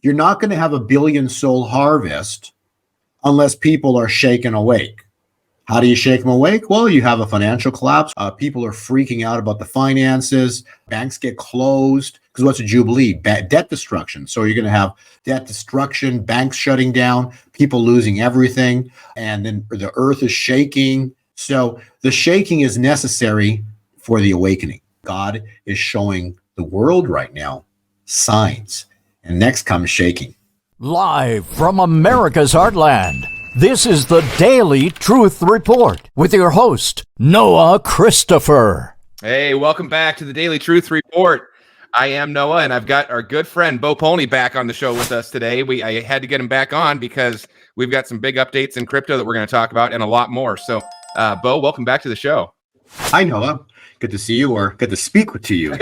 you're not going to have a billion soul harvest unless people are shaken awake. How do you shake them awake? Well, you have a financial collapse. People are freaking out about the finances. Banks get closed because what's a jubilee? Debt destruction. So you're going to have debt destruction, banks shutting down, people losing everything, and then the earth is shaking. So the shaking is necessary for the awakening. God is showing the world right now signs, and next comes shaking. Live from America's heartland, this is the Daily Truth Report with your host, Noah Christopher. Hey, welcome back to the Daily Truth Report. I am Noah, and I've got our good friend Bo POLNY back on the show with us today. I had to get him back on because we've got some big updates in crypto that we're going to talk about and a lot more. So, Bo, welcome back to the show. Hi, Noah. Good to see you, or good to speak to you.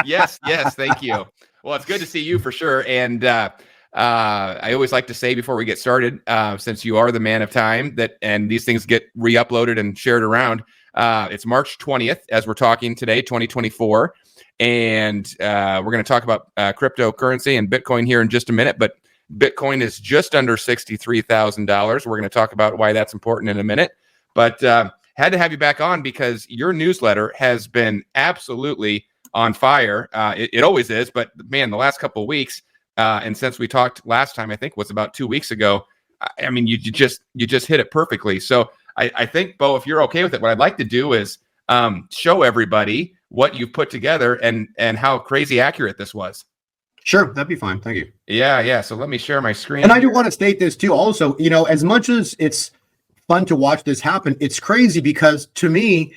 Yes, thank you. Well, it's good to see you for sure. And I always like to say before we get started, since you are the man of time, and these things get re-uploaded and shared around, it's March 20th as we're talking today, 2024. And we're going to talk about cryptocurrency and Bitcoin here in just a minute. But Bitcoin is just under $63,000. We're going to talk about why that's important in a minute. But had to have you back on because your newsletter has been absolutely on fire. It always is, but man, the last couple of weeks, and since we talked last time, I think was about 2 weeks ago. I mean, you just hit it perfectly. So I think, Bo, if you're okay with it, what I'd like to do is show everybody what you've put together and how crazy accurate this was. Sure, that'd be fine. Thank you. Yeah. So let me share my screen. And I do want to state this too. Also, as much as it's fun to watch this happen, it's crazy because to me,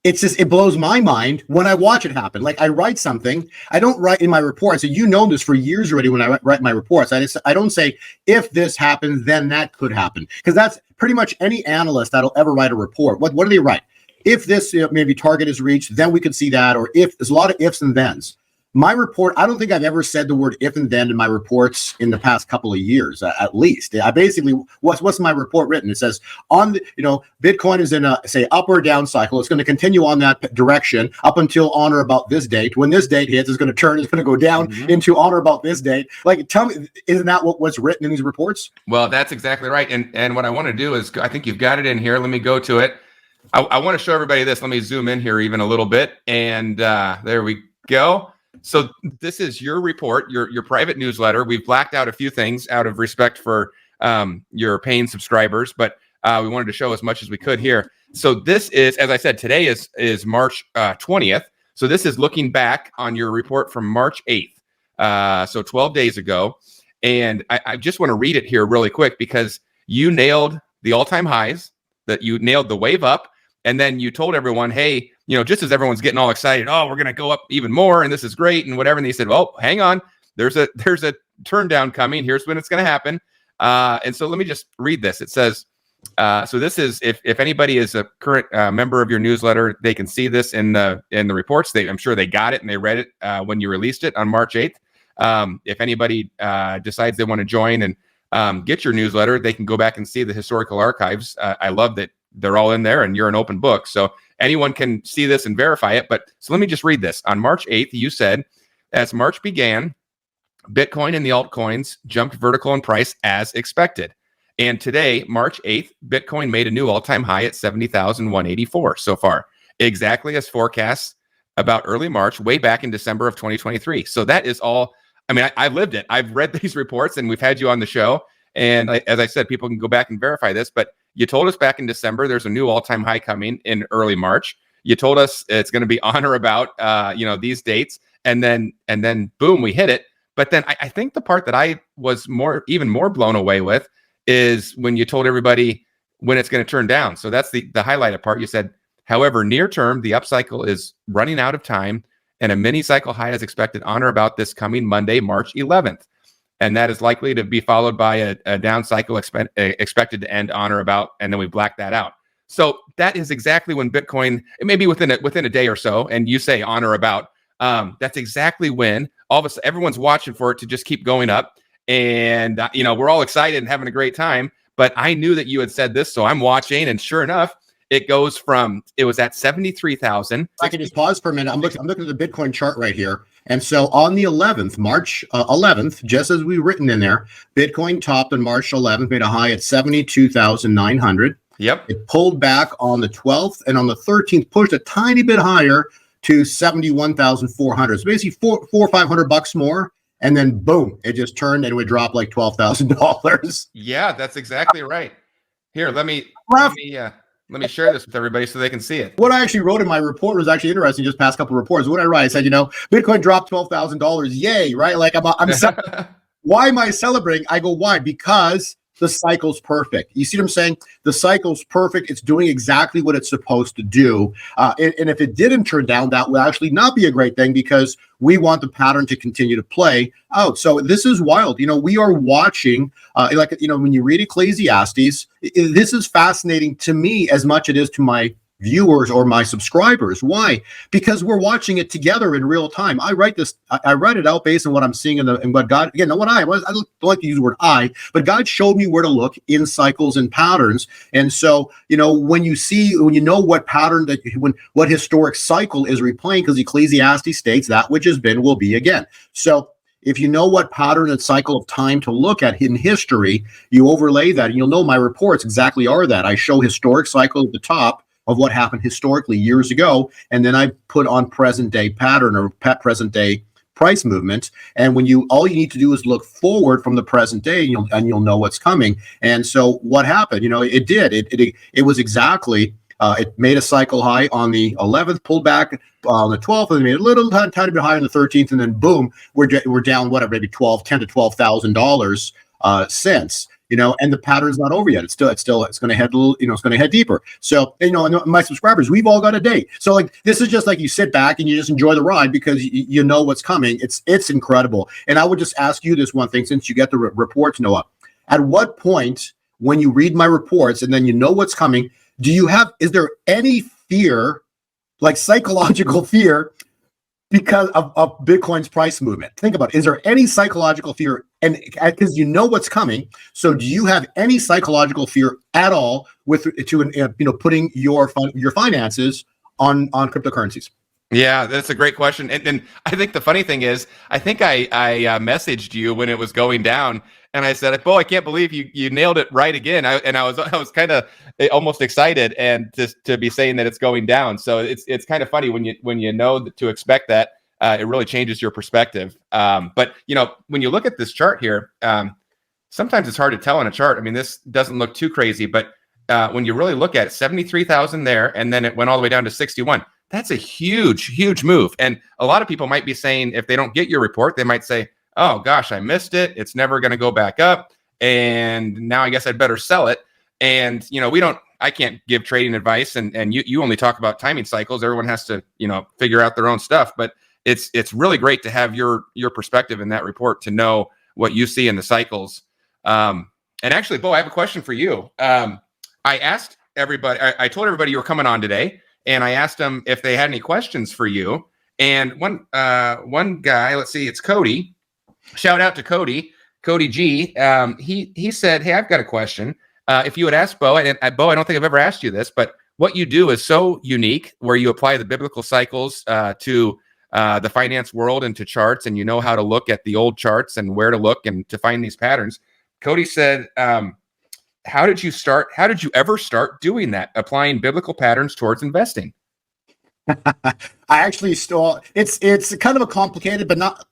it blows my mind when I watch it happen. Like I write something, I don't write in my report. I say, this for years already when I write my reports. I don't say, if this happens, then that could happen. Because that's pretty much any analyst that'll ever write a report. What do they write? If this maybe target is reached, then we could see that. Or if there's a lot of ifs and thens. My report, I don't think I've ever said the word if and then in my reports in the past couple of years, at least. I basically, what's my report written? It says Bitcoin is in a, say, up or down cycle. It's going to continue on that direction up until on or about this date. When this date hits, it's going to turn, it's going to go down into on or about this date. Like, tell me, isn't that what's written in these reports? Well, that's exactly right. And what I want to do is, I think you've got it in here. Let me go to it. I want to show everybody this. Let me zoom in here even a little bit. And there we go. So this is your report, your private newsletter. We've blacked out a few things out of respect for your paying subscribers, but we wanted to show as much as we could here. So this is, as I said, today is March 20th. So this is looking back on your report from March 8th. So 12 days ago. And I just want to read it here really quick because you nailed the all-time highs, that you nailed the wave up. And then you told everyone, hey, just as everyone's getting all excited, oh, we're going to go up even more, and this is great, and whatever. And they said, well, hang on, there's a turn down coming. Here's when it's going to happen. And so let me just read this. It says, so this is if anybody is a current member of your newsletter, they can see this in the reports. I'm sure they got it and they read it when you released it on March 8th. If anybody decides they want to join and get your newsletter, they can go back and see the historical archives. I love that they're all in there and you're an open book. So anyone can see this and verify it. But so let me just read this. On March 8th, you said, as March began, Bitcoin and the altcoins jumped vertical in price as expected. And today, March 8th, Bitcoin made a new all-time high at 70,184 so far, exactly as forecasts about early March, way back in December of 2023. So that is all. I mean, I lived it. I've read these reports and we've had you on the show. And as I said, people can go back and verify this, but you told us back in December, there's a new all-time high coming in early March. You told us it's going to be on or about, these dates. And then boom, we hit it. But then I think the part that I was even more blown away with is when you told everybody when it's going to turn down. So that's the highlighted part. You said, however, near term, the upcycle is running out of time and a mini cycle high is expected on or about this coming Monday, March 11th. And that is likely to be followed by a down cycle expected to end on or about, and then we black that out. So that is exactly when Bitcoin, maybe within a day or so, and you say on or about, that's exactly when all of a sudden everyone's watching for it to just keep going up. And, we're all excited and having a great time. But I knew that you had said this, so I'm watching, and sure enough, it was at 73,000. I can just pause for a minute. I'm looking at the Bitcoin chart right here. And so on the 11th, March 11th, just as we written in there, Bitcoin topped on March 11th, made a high at 72,900. Yep. It pulled back on the 12th, and on the 13th pushed a tiny bit higher to 71,400. So basically four or $500 more. And then boom, it just turned and it would drop like $12,000. Yeah, that's exactly right. Here, let me share this with everybody so they can see it. What I actually wrote in my report was actually interesting. Just past couple of reports. What I write, I said, Bitcoin dropped $12,000. Yay, right? Like I'm why am I celebrating? I go, why? Because the cycle's perfect. You see what I'm saying? The cycle's perfect. It's doing exactly what it's supposed to do. And if it didn't turn down, that would actually not be a great thing because we want the pattern to continue to play out. So this is wild. We are watching, when you read Ecclesiastes, this is fascinating to me as much as it is to my viewers or my subscribers. Why? Because we're watching it together in real time. I write it out based on what I'm seeing in what God, again, not what I don't like to use the word I, but God showed me where to look in cycles and patterns. And so, when you know what pattern what historic cycle is replaying, because Ecclesiastes states that which has been will be again. So if you know what pattern and cycle of time to look at in history, you overlay that and you'll know my reports exactly are that. I show historic cycle at the top of what happened historically years ago, and then I put on present day pattern or present day price movement. And all you need to do is look forward from the present day, and you'll know what's coming. And so what happened? It did. It was exactly. It made a cycle high on the 11th, pulled back on the 12th, and made a little tiny bit higher on the 13th, and then boom, we're down maybe $10,000 to $12,000 since. And the pattern's not over yet. It's going to head it's going to head deeper. So, and my subscribers, we've all got a date. So this is just like you sit back and you just enjoy the ride because you know what's coming. It's incredible. And I would just ask you this one thing, since you get the reports, Noah, at what point when you read my reports and then you know what's coming, is there any fear, like psychological fear, because of Bitcoin's price movement? Think about it. Is there any psychological fear? And because you know what's coming, so do you have any psychological fear at all putting your finances on cryptocurrencies? Yeah, that's a great question. And I think the funny thing is, I think I messaged you when it was going down, and I said, "Bo, I can't believe you nailed it right again." I was kind of almost excited, and to be saying that it's going down. So it's kind of funny when you know to expect that. It really changes your perspective. But when you look at this chart here, sometimes it's hard to tell on a chart. I mean, this doesn't look too crazy, but when you really look at it, 73,000 there, and then it went all the way down to 61. That's a huge, huge move. And a lot of people might be saying, if they don't get your report, they might say, oh gosh, I missed it. It's never going to go back up. And now I guess I'd better sell it. And, I can't give trading advice, and you only talk about timing cycles. Everyone has to, figure out their own stuff, but it's really great to have your perspective in that report to know what you see in the cycles. And actually, Bo, I have a question for you. I asked everybody, I told everybody you were coming on today, and I asked them if they had any questions for you. And one guy, let's see, it's Cody. Shout out to Cody G. He said, "Hey, I've got a question. If you would ask Bo, and Bo, I don't think I've ever asked you this, but what you do is so unique, where you apply the biblical cycles to the finance world and to charts, and you know how to look at the old charts and where to look and to find these patterns." Cody said, how did you ever start doing that, applying biblical patterns towards investing? I actually it's kind of a complicated, but not,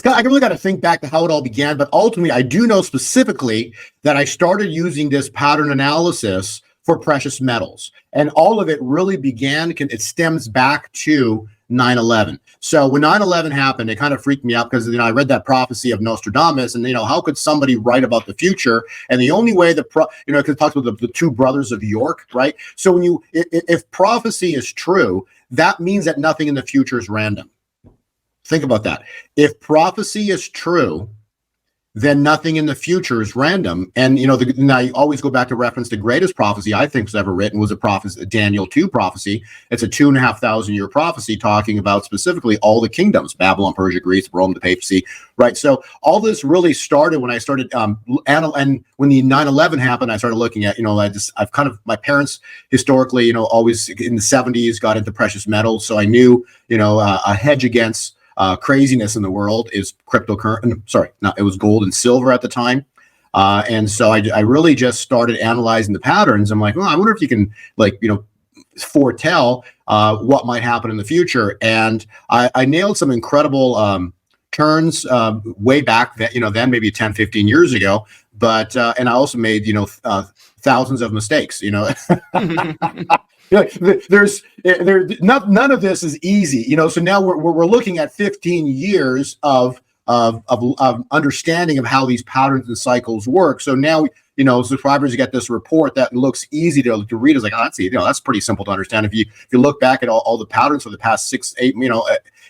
I really got to think back to how it all began. But ultimately, I do know specifically that I started using this pattern analysis for precious metals. And all of it really began, it stems back to 9/11. So when 9/11 happened, it kind of freaked me out because I read that prophecy of Nostradamus, and how could somebody write about the future? And the only way because it talks about the two brothers of York, right? So if prophecy is true, that means that nothing in the future is random. Think about that. If prophecy is true, then nothing in the future is random. And I always go back to reference the greatest prophecy I think was ever written was a Daniel 2 prophecy. It's a 2,500 year prophecy talking about specifically all the kingdoms: Babylon, Persia, Greece, Rome, the papacy. Right. So all this really started when I started and when the 9/11 happened, I started looking at I've kind of, my parents historically always in the 70s got into precious metals, so I knew a hedge against craziness in the world is cryptocurrency. Sorry, no, it was gold and silver at the time. And so I really just started analyzing the patterns. I'm like, well, I wonder if you can foretell what might happen in the future. And I nailed some incredible turns way back then maybe 10, 15 years ago. But and I also made thousands of mistakes. None of this is easy. So now we're looking at 15 years of understanding of how these patterns and cycles work. So now, subscribers get this report that looks easy to read. It's like, oh, that's easy. That's pretty simple to understand. If you look back at all the patterns for the past 6, 8,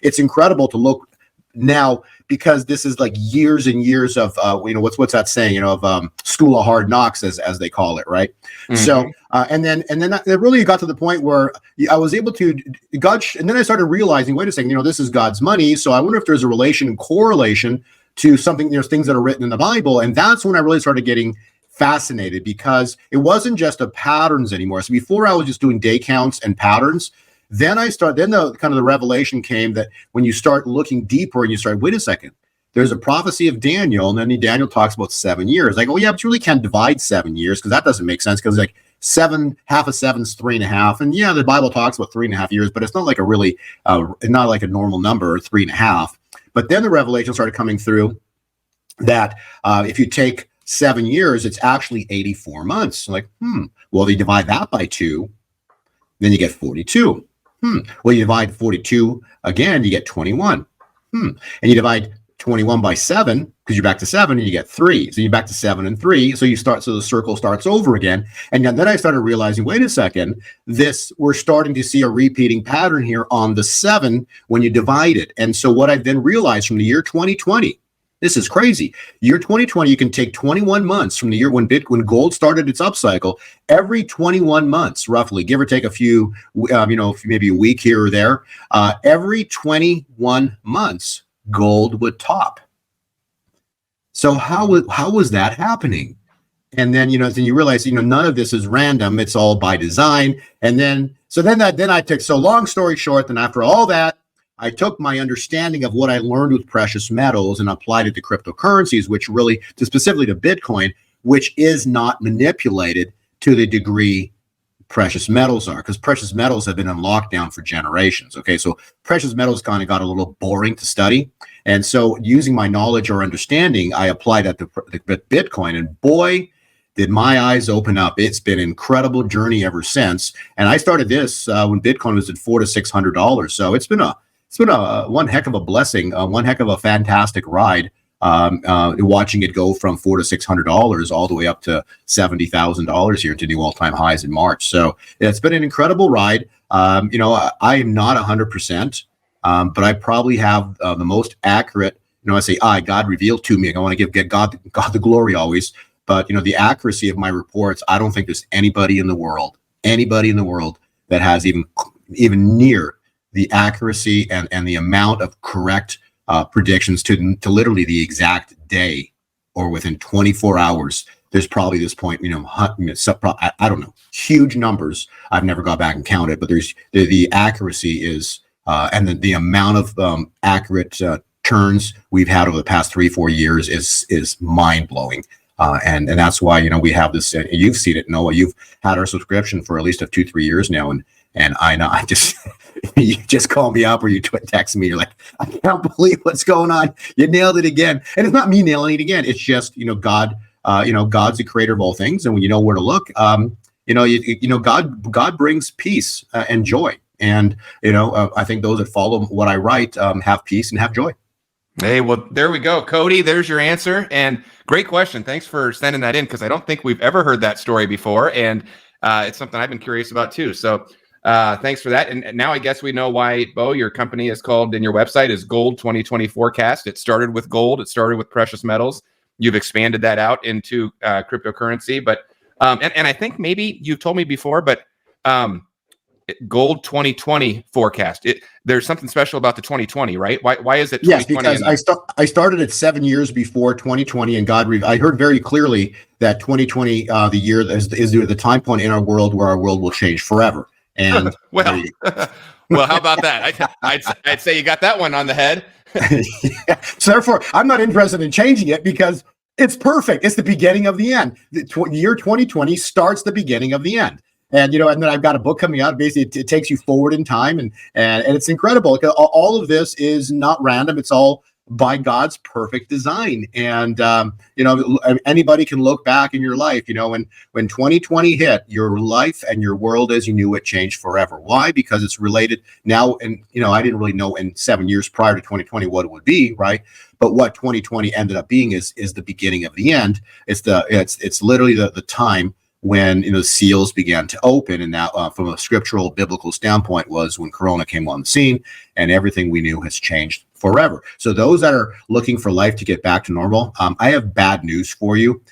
it's incredible to look now, because this is like years and years of what's that saying, of school of hard knocks, as they call it, right? Mm-hmm. So and then it really got to the point where I was able to and then I started realizing, wait a second, this is God's money, so I wonder if there's a relation and correlation to something, things that are written in the Bible. And that's when I really started getting fascinated, because it wasn't just a patterns anymore. So before I was just doing day counts and patterns. Then the revelation came that when you start looking deeper and you start, wait a second, there's a prophecy of Daniel, and then Daniel talks about 7 years. Like, oh yeah, but you really can't divide 7 years, because that doesn't make sense, because like half of 7 is 3.5, and yeah, the Bible talks about 3.5 years, but it's not like a really not like a normal number, 3.5. But then the revelation started coming through that if you take 7 years, it's actually 84 months. Like, well, they divide that by 2, then you get 42. Well, you divide 42 again, you get 21. And you divide 21 by 7, because you're back to 7, and you get 3. So you're back to 7 and 3. So the circle starts over again. And then I started realizing, wait a second, we're starting to see a repeating pattern here on the 7 when you divide it. And so what I then realized from the year 2020, this is crazy. Year 2020, you can take 21 months from the year when gold started its upcycle. Every 21 months, roughly, give or take a few, maybe a week here or there, every 21 months, gold would top. So how was that happening? And then then you realize none of this is random; it's all by design. And then I took. So long story short, then after all that, I took my understanding of what I learned with precious metals and applied it to cryptocurrencies, which really, specifically to Bitcoin, which is not manipulated to the degree precious metals are, because precious metals have been in lockdown for generations. Okay, so precious metals kind of got a little boring to study. And so using my knowledge or understanding, I applied that to Bitcoin, and boy, did my eyes open up. It's been an incredible journey ever since. And I started this when Bitcoin was at $400 to $600. So it's been one heck of a blessing, one heck of a fantastic ride, watching it go from $400 to $600 all the way up to $70,000 here to new all-time highs in March. So it's been an incredible ride. I am not 100%, but I probably have the most accurate. I say, God revealed to me. I want to give God the glory always. But the accuracy of my reports, I don't think there's anybody in the world that has even near the accuracy and the amount of correct predictions to literally the exact day, or within 24 hours. There's probably this point, I don't know, huge numbers. I've never got back and counted, but there's the accuracy is, and the amount of accurate turns we've had over the past 3-4 years is mind blowing. And that's why, we have this, you've seen it, Noah, you've had our subscription for at least 2-3 years now. And I know, you just call me up or you text me. You're like, I can't believe what's going on. You nailed it again. And it's not me nailing it again. It's just, God, God's the creator of all things. And when you know where to look, God brings peace and joy. And, I think those that follow what I write have peace and have joy. Hey, well, there we go. Cody, there's your answer. And great question. Thanks for sending that in, because I don't think we've ever heard that story before. And it's something I've been curious about too. So thanks for that. And now I guess we know why, Bo, your company is called, and your website is Gold 2020 Forecast. It started with gold. It started with precious metals. You've expanded that out into cryptocurrency. But and I think maybe you've told me before, but Gold 2020 Forecast. There's something special about the 2020, right? Why is it 2020? Yes, because I started it 7 years before 2020, and I heard very clearly that 2020, the year is the time point in our world where our world will change forever. And well, how about that? I'd say you got that one on the head. Yeah. So therefore, I'm not interested in changing it because it's perfect. It's the beginning of the end. The year 2020 starts the beginning of the end. And and then I've got a book coming out. Basically, it takes you forward in time, and it's incredible. All of this is not random. It's all by God's perfect design. And anybody can look back in your life. When 2020 hit, your life and your world as you knew it changed forever. Why? Because it's related now. And I didn't really know in 7 years prior to 2020 what it would be, right? But what 2020 ended up being is the beginning of the end. It's literally the time when seals began to open, and that from a scriptural biblical standpoint was when Corona came on the scene, and everything we knew has changed forever. So those that are looking for life to get back to normal, I have bad news for you.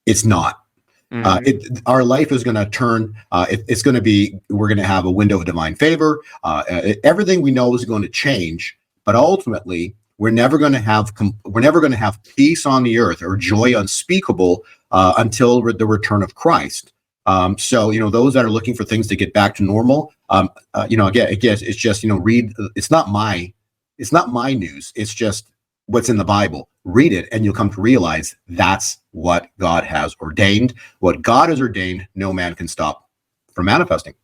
It's not. Our life is going to turn. It's going to be. We're going to have a window of divine favor. Everything we know is going to change, but ultimately, we're never going to have peace on the earth or joy unspeakable until the return of Christ. So those that are looking for things to get back to normal, again, it's just read. It's not my news. It's just what's in the Bible. Read it, and you'll come to realize that's what God has ordained. What God has ordained, no man can stop from manifesting.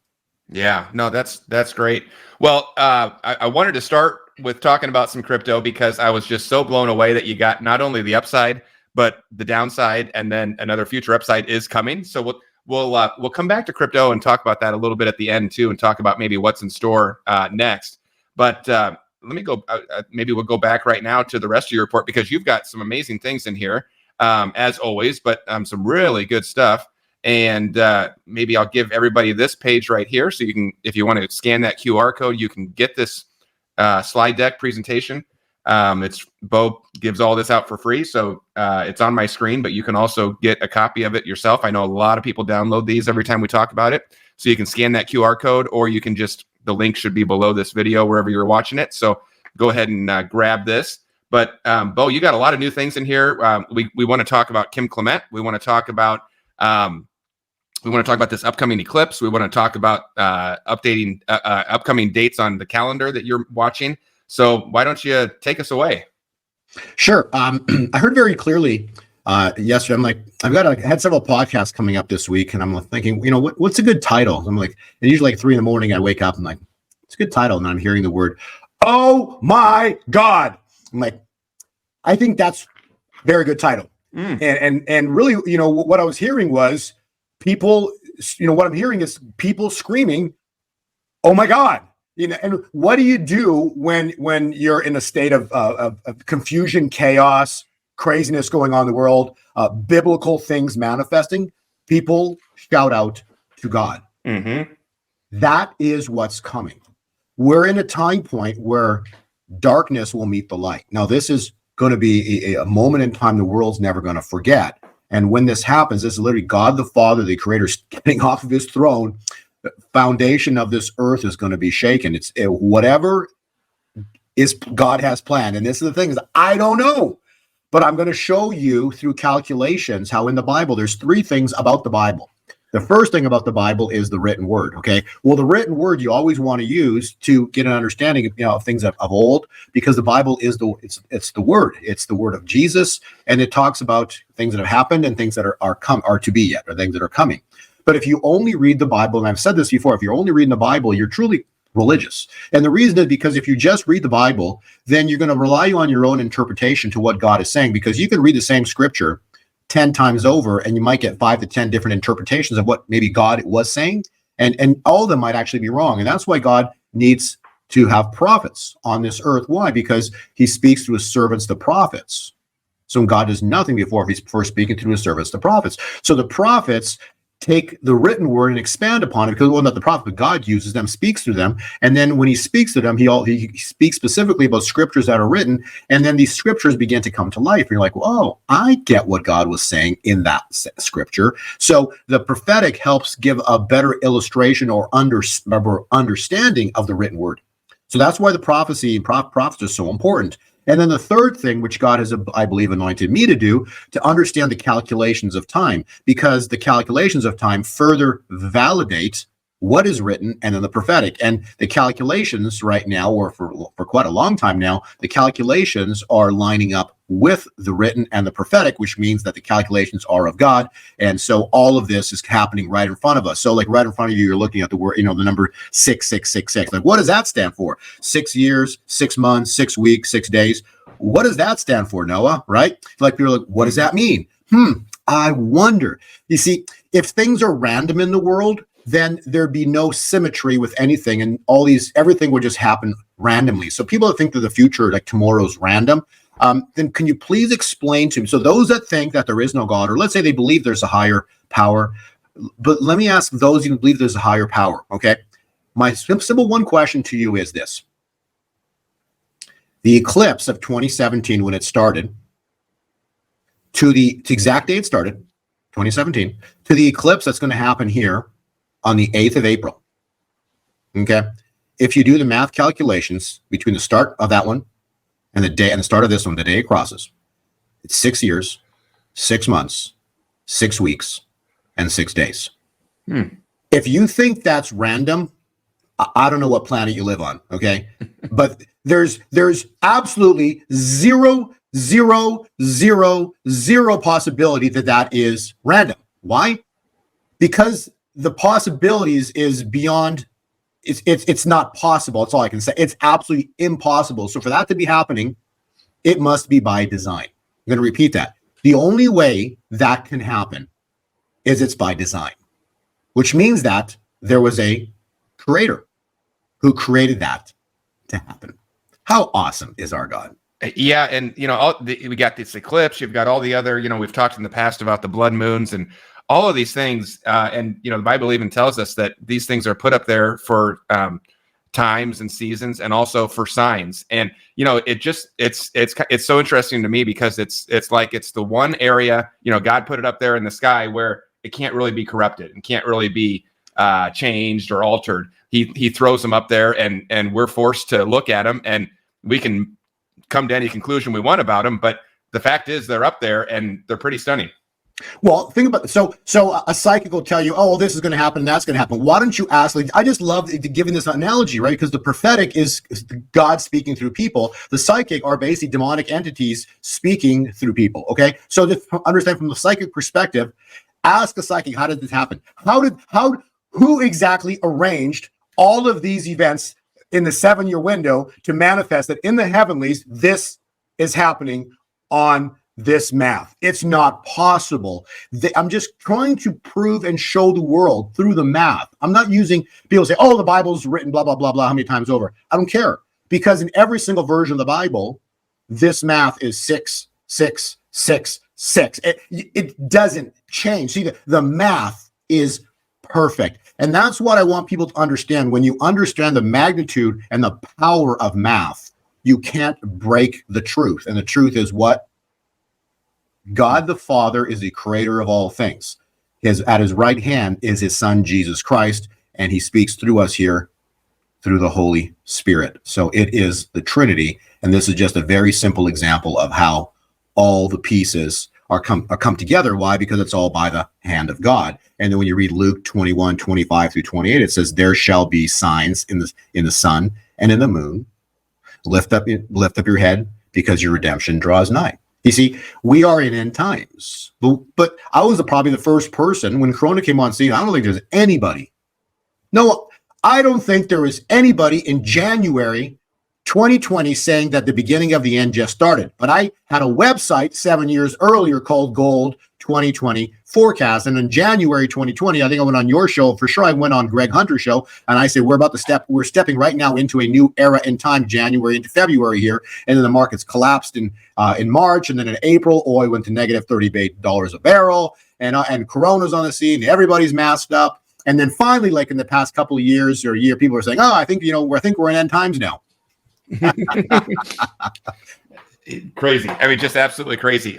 Yeah, no, that's great. Well, I wanted to start with talking about some crypto because I was just so blown away that you got not only the upside but the downside, and then another future upside is coming. So we'll come back to crypto and talk about that a little bit at the end too, and talk about maybe what's in store next. But let me go. Maybe we'll go back right now to the rest of your report because you've got some amazing things in here as always, but some really good stuff. And maybe I'll give everybody this page right here, so you can, if you want to scan that QR code, you can get this slide deck presentation. Bo gives all this out for free, so it's on my screen, but you can also get a copy of it yourself. I know a lot of people download these every time we talk about it, so you can scan that QR code, or you can the link should be below this video wherever you're watching it. So go ahead and grab this. But Bo, you got a lot of new things in here. We want to talk about Kim Clement. We want to talk about this upcoming eclipse. We want to talk about updating upcoming dates on the calendar that you're watching. So why don't you take us away? Sure. I heard very clearly yesterday. I'm like, I had several podcasts coming up this week, and I'm thinking, what's a good title? I'm like, and usually like 3 a.m, I wake up, I'm like, it's a good title, and I'm hearing the word, oh my God. I'm like, I think that's a very good title. And really, what I was hearing was people, what I'm hearing is people screaming, oh my God. And what do you do when you're in a state of confusion, chaos, craziness going on in the world, biblical things manifesting? People shout out to God. That is what's coming. We're in a time point where darkness will meet the light. Now, this is going to be a moment in time the world's never going to forget. And when this happens, this is literally God the Father, the Creator, getting off of his throne. The foundation of this earth is going to be shaken. It's whatever is God has planned. And this is the thing is, I don't know, but I'm going to show you through calculations how in the Bible, there's 3 things about the Bible. The first thing about the Bible is the written word. Okay. Well, the written word you always want to use to get an understanding of things of old, because the Bible is it's the word. It's the word of Jesus, and it talks about things that have happened and things that are to be yet, or things that are coming. But if you only read the Bible, and I've said this before, if you're only reading the Bible, you're truly religious. And the reason is because if you just read the Bible, then you're going to rely on your own interpretation to what God is saying, because you can read the same scripture 10 times over, and you might get 5 to 10 different interpretations of what maybe God was saying. And all of them might actually be wrong. And that's why God needs to have prophets on this earth. Why? Because he speaks through his servants, the prophets. So God does nothing before he's first speaking through his servants, the prophets. So the prophets take the written word and expand upon it, because not the prophet, but God uses them, speaks through them. And then when he speaks to them, he speaks specifically about scriptures that are written. And then these scriptures begin to come to life. And you're like, oh, I get what God was saying in that scripture. So the prophetic helps give a better illustration or understanding of the written word. So that's why the prophecy and prophets are so important. And then the third thing, which God has, I believe, anointed me to do, to understand the calculations of time, because the calculations of time further validate what is written, and then the prophetic. And the calculations right now, or for quite a long time now, the calculations are lining up with the written and the prophetic, which means that the calculations are of God. And so all of this is happening right in front of us. So like right in front of you, you're looking at the word, the number 6666. Like, what does that stand for? 6 years, 6 months, 6 weeks, 6 days. What does that stand for, Noah? Right? Like, you're like, what does that mean? I wonder. You see, if things are random in the world, then there'd be no symmetry with anything, and everything would just happen randomly. So people that think that the future, like tomorrow's random, then can you please explain to me? So those that think that there is no God, or let's say they believe there's a higher power, but let me ask those who believe there's a higher power, okay? My simple one question to you is this. The eclipse of 2017, when it started, to the exact day it started, 2017, to the eclipse that's going to happen here on the 8th of April, okay? If you do the math calculations between the start of that one and the start of this one, the day it crosses, it's 6 years, 6 months, 6 weeks, and 6 days. If you think that's random, I don't know what planet you live on, okay? But there's absolutely zero possibility that is random. Why? Because the possibilities is beyond. It's not possible. That's all I can say. It's absolutely impossible. So for that to be happening, it must be by design. I'm going to repeat that. The only way that can happen is it's by design, which means that there was a creator who created that to happen. How awesome is our God? Yeah, and we got this eclipse. You've got all the other. We've talked in the past about the blood moons and all of these things. And the Bible even tells us that these things are put up there for times and seasons, and also for signs. And it's so interesting to me because it's like it's the one area God put it up there in the sky where it can't really be corrupted and can't really be changed or altered. He throws them up there, and we're forced to look at them, and we can come to any conclusion we want about them. But the fact is, they're up there, and they're pretty stunning. Well, think about so a psychic will tell you, oh, this is going to happen, that's going to happen. Why don't you ask? Like, I just love giving this analogy, right? Because the prophetic is God speaking through people. The psychic are basically demonic entities speaking through people. Okay, so to understand from the psychic perspective, ask a psychic, how did this happen? Who exactly arranged all of these events in the 7-year window to manifest that in the heavenlies, this is happening on this math? It's not possible. I'm just trying to prove and show the world through the math. I'm not using, people say, oh, the Bible's written blah, blah, blah, blah, how many times over? I don't care, because in every single version of the Bible, this math is 6, 6, 6, 6. It doesn't change. See, the math is perfect. And that's what I want people to understand. When you understand the magnitude and the power of math, you can't break the truth. And the truth is what? God the Father is the creator of all things. At his right hand is his son, Jesus Christ, and he speaks through us here through the Holy Spirit. So it is the Trinity. And this is just a very simple example of how all the pieces are come together. Why? Because it's all by the hand of God. And then when you read Luke 21, 25 through 28, it says, there shall be signs in the sun and in the moon. Lift up your head, because your redemption draws nigh. You see, we are in end times. But I was probably the first person when Corona came on scene. I don't think there's anybody. No, I don't think there is anybody in January 2020 saying that the beginning of the end just started. But I had a website 7 years earlier called Gold 2020 Forecast. And in January 2020, I think I went on your show. For sure, I went on Greg Hunter's show. And I said, we're stepping right now into a new era in time, January into February here. And then the markets collapsed in March. And then in April, oil went to negative $38 a barrel. And Corona's on the scene. Everybody's masked up. And then finally, like in the past couple of years or a year, people are saying, oh, I think we're in end times now. Crazy. I mean, just absolutely crazy.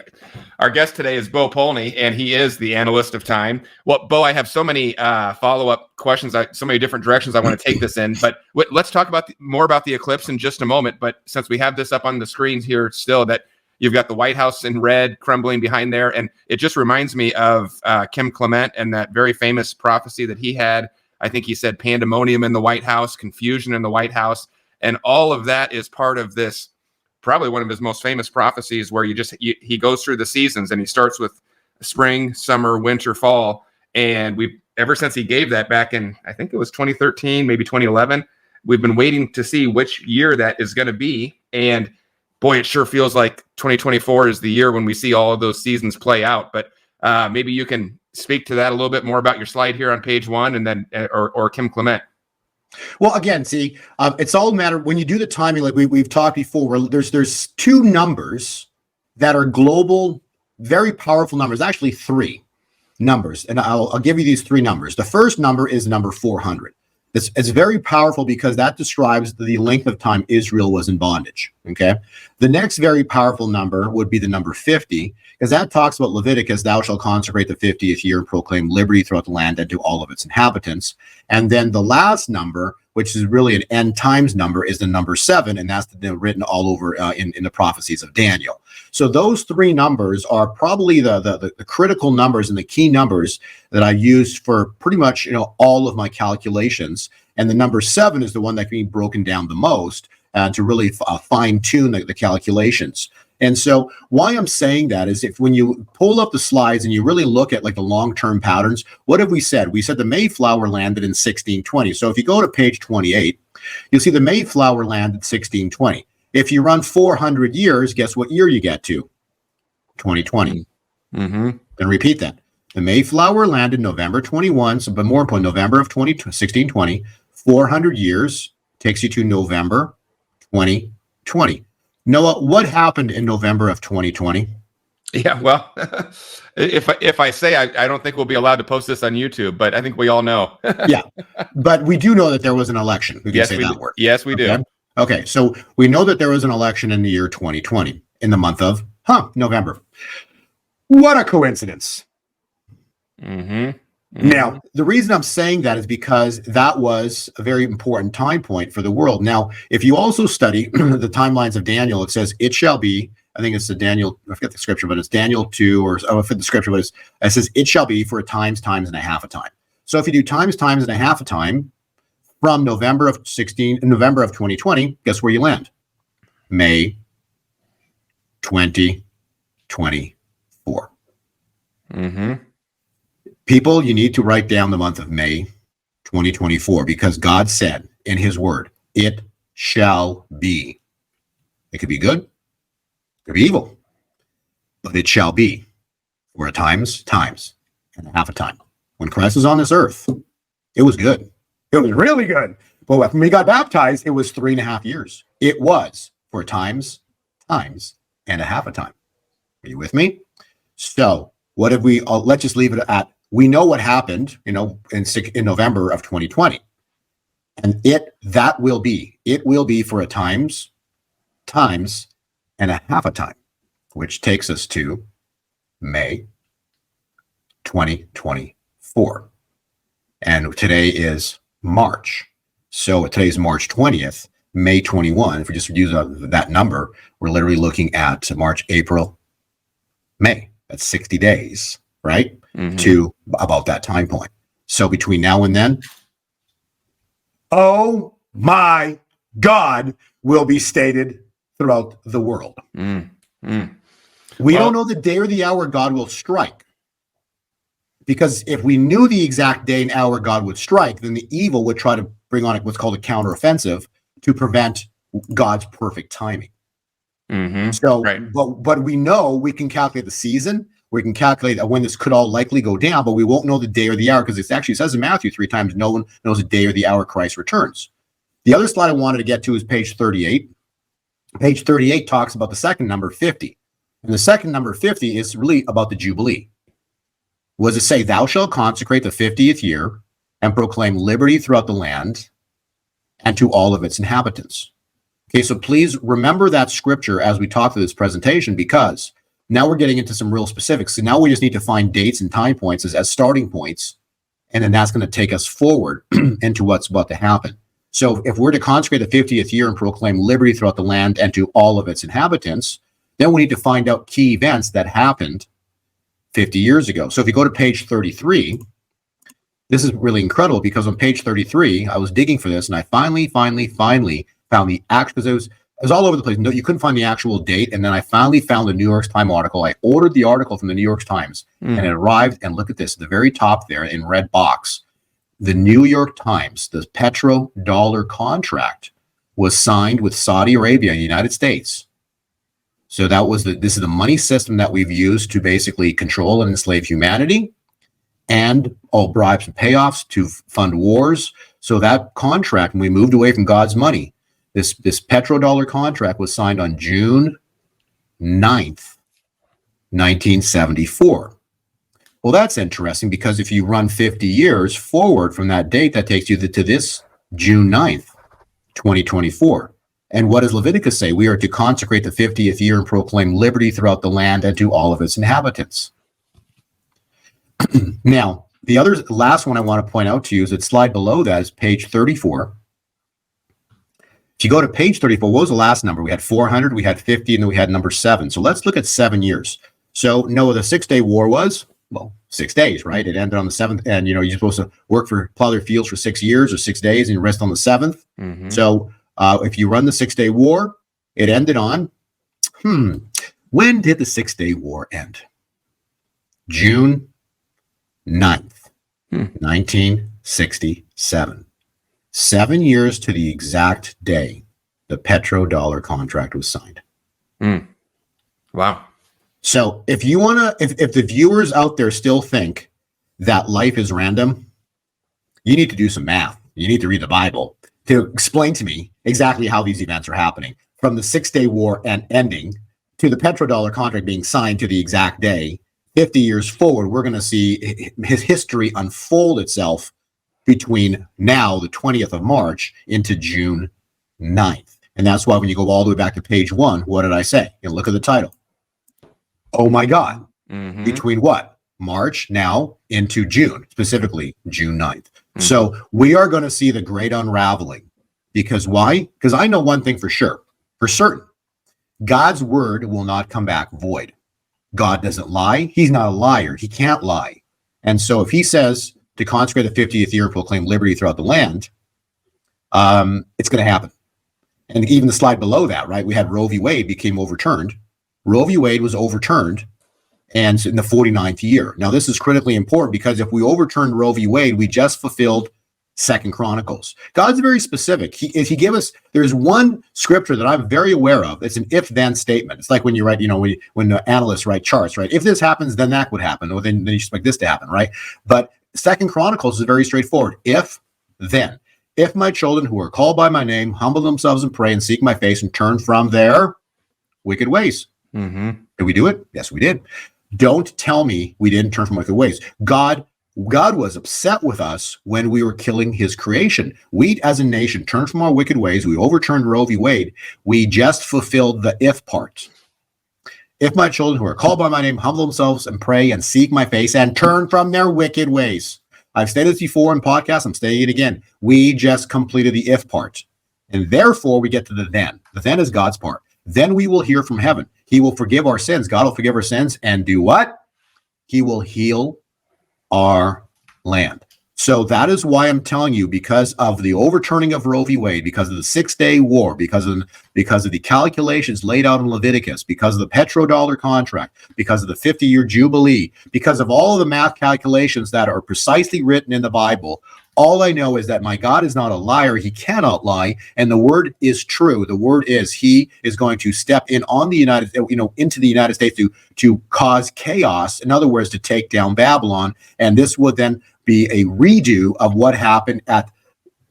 Our guest today is Bo POLNY, and he is the analyst of time. Well, Bo, I have so many follow-up questions, so many different directions I want to take this in, but let's talk more about the eclipse in just a moment. But since we have this up on the screens here still, that you've got the White House in red crumbling behind there, and it just reminds me of Clement and that very famous prophecy that he had I think he said pandemonium in the White House, confusion in the White House. And all of that is part of this, probably one of his most famous prophecies, where he goes through the seasons, and he starts with spring, summer, winter, fall. And ever since he gave that back in, I think it was 2013, maybe 2011, we've been waiting to see which year that is going to be. And boy, it sure feels like 2024 is the year when we see all of those seasons play out. But maybe you can speak to that a little bit more about your slide here on page 1, and then, or Kim Clement. Well, again, see, it's all a matter when you do the timing, like we've talked before, where there's two numbers that are global, very powerful numbers, actually 3 numbers. And I'll give you these 3 numbers. The first number is number 400. It's very powerful because that describes the length of time Israel was in bondage. Okay. The next very powerful number would be the number 50, because that talks about Leviticus, thou shalt consecrate the 50th year and proclaim liberty throughout the land and to all of its inhabitants. And then the last number, which is really an end times number, is the number 7, and that's written all over in the prophecies of Daniel. So those 3 numbers are probably the critical numbers and the key numbers that I used for pretty much all of my calculations. And the number 7 is the one that can be broken down the most to really fine tune the calculations. And so why I'm saying that is, if when you pull up the slides and you really look at like the long-term patterns, what have we said? We said the Mayflower landed in 1620. So if you go to page 28, you'll see the Mayflower landed 1620. If you run 400 years, guess what year you get to? 2020. Mm-hmm. And repeat that. The Mayflower landed November 21, so, but more important, November of 1620. 400 years takes you to November 2020. Noah, what happened in November of 2020? Yeah, well, if I say I don't think we'll be allowed to post this on YouTube, but I think we all know. Yeah, but we do know that there was an election. We can Yes, say we that do. word. Yes, we do. Okay, so we know that there was an election in the year 2020 in the month of November. What a coincidence. Mm-hmm. Now, the reason I'm saying that is because that was a very important time point for the world. Now, if you also study the timelines of Daniel, it says, it shall be, I think it's the Daniel, I forget the scripture, but it's Daniel 2, or I forget the scripture, but it says, it shall be for a times and a half a time. So if you do times and a half a time from November of 2020, guess where you land? May 2024. Mm-hmm. People, you need to write down the month of May 2024, because God said in his word, it shall be. It could be good, it could be evil, but it shall be for a times and a half a time. When Christ was on this earth, it was good. It was really good. But when we got baptized, it was 3.5 years. It was for times and a half a time. Are you with me? So what if we, let's just leave it at, we know what happened, in November of 2020, and it will be for a times and a half a time, which takes us to May 2024. And today is March. So today's March 20th, May 21. If we just use that number, we're literally looking at March, April, May. That's 60 days, right? Mm-hmm. To about that time point. So between now and then, oh my God, will be stated throughout the world. We don't know the day or the hour God will strike. Because if we knew the exact day and hour God would strike, then the evil would try to bring on what's called a counteroffensive to prevent God's perfect timing. Mm-hmm. So, right. But we know we can calculate the season. We can calculate when this could all likely go down, but we won't know the day or the hour, because it actually says in Matthew 3 times, no one knows the day or the hour Christ returns. The other slide I wanted to get to is page 38. Page 38 talks about the second number, 50. And the second number, 50, is really about the Jubilee. Was it say, thou shalt consecrate the 50th year and proclaim liberty throughout the land and to all of its inhabitants. Okay, so please remember that scripture as we talk through this presentation, because now we're getting into some real specifics. So now we just need to find dates and time points as starting points, and then that's going to take us forward into what's about to happen. So if we're to consecrate the 50th year and proclaim liberty throughout the land and to all of its inhabitants, then we need to find out key events that happened 50 years ago. So if you go to page 33, this is really incredible because on page 33, I was digging for this and I finally found the actual, because it was all over the place. No, you couldn't find the actual date. And then I finally found the New York Times article. I ordered the article from the New York Times and it arrived. And look at this, at the very top there in red box, the New York Times, the petrodollar contract was signed with Saudi Arabia and the United States. So that was this is the money system that we've used to basically control and enslave humanity, and all bribes and payoffs to fund wars. So that contract, when we moved away from God's money, this petrodollar contract was signed on June 9th, 1974. Well, that's interesting because if you run 50 years forward from that date, that takes you to this June 9th, 2024. And what does Leviticus say? We are to consecrate the 50th year and proclaim liberty throughout the land and to all of its inhabitants. Now, the last one I want to point out to you is that slide below that is page 34. If you go to page 34, what was the last number? We had 400, we had 50, and then we had number 7. So let's look at 7 years. So Noah, the 6-day war was, well, 6 days, right? It ended on the 7th, and you're supposed to plow their fields for 6 years or 6 days, and you rest on the 7th. Mm-hmm. So if you run the 6-day war, it ended on, when did the 6-day war end? June 9th, 1967. 7 years to the exact day the petrodollar contract was signed. Wow. So if you want to, if the viewers out there still think that life is random, you need to do some math. You need to read the Bible to explain to me exactly how these events are happening. From the 6-day war and ending to the petrodollar contract being signed to the exact day, 50 years forward, we're going to see his history unfold itself between now, the 20th of March, into June 9th. And that's why when you go all the way back to page 1, what did I say? You look at the title. Oh my God. Mm-hmm. Between what? March now into June, specifically June 9th. Mm-hmm. So we are going to see the great unraveling. Because why? Because I know one thing for sure, for certain. God's word will not come back void. God doesn't lie. He's not a liar. He can't lie. And so if he says to consecrate the 50th year and proclaim liberty throughout the land, it's going to happen. And even the slide below that, right? We had Roe v. Wade became overturned. Roe v. Wade was overturned and in the 49th year. Now, this is critically important because if we overturned Roe v. Wade, we just fulfilled 2 Chronicles. God's very specific. If he gave us, there's one scripture that I'm very aware of. It's an if-then statement. It's like when you write, when the analysts write charts, right? If this happens, then that would happen. Or then you expect this to happen, right? But 2 Chronicles is very straightforward. If, then. If my children who are called by my name humble themselves and pray and seek my face and turn from their wicked ways. Mm-hmm. Did we do it? Yes, we did. Don't tell me we didn't turn from wicked ways. God was upset with us when we were killing his creation. We, as a nation, turned from our wicked ways. We overturned Roe v. Wade. We just fulfilled the if part. If my children who are called by my name humble themselves and pray and seek my face and turn from their wicked ways. I've stated this before in podcasts. I'm stating it again. We just completed the if part. And therefore, we get to the then. The then is God's part. Then we will hear from heaven. He will forgive our sins. God will forgive our sins and do what? He will heal our land. So that is why I'm telling you, because of the overturning of Roe v. Wade, because of the 6-day war, because of the calculations laid out in Leviticus, because of the petrodollar contract, because of the 50-year jubilee, because of all of the math calculations that are precisely written in the Bible, all I know is that my God is not a liar. He cannot lie. And the word is true. The word is he is going to step in on the into the United States to cause chaos. In other words, to take down Babylon. And this would then be a redo of what happened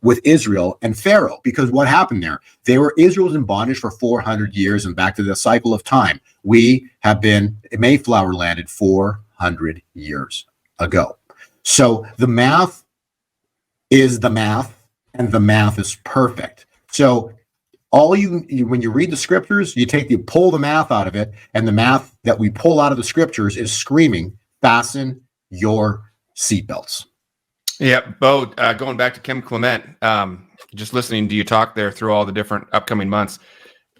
with Israel and Pharaoh. Because what happened there? Israel was in bondage for 400 years, and back to the cycle of time. We have been Mayflower landed 400 years ago. So the math is the math, and the math is perfect. So all when you read the scriptures, you pull the math out of it, and the math that we pull out of the scriptures is screaming, fasten your seatbelts. Yeah, Bo, going back to Clement, just listening to you talk there through all the different upcoming months,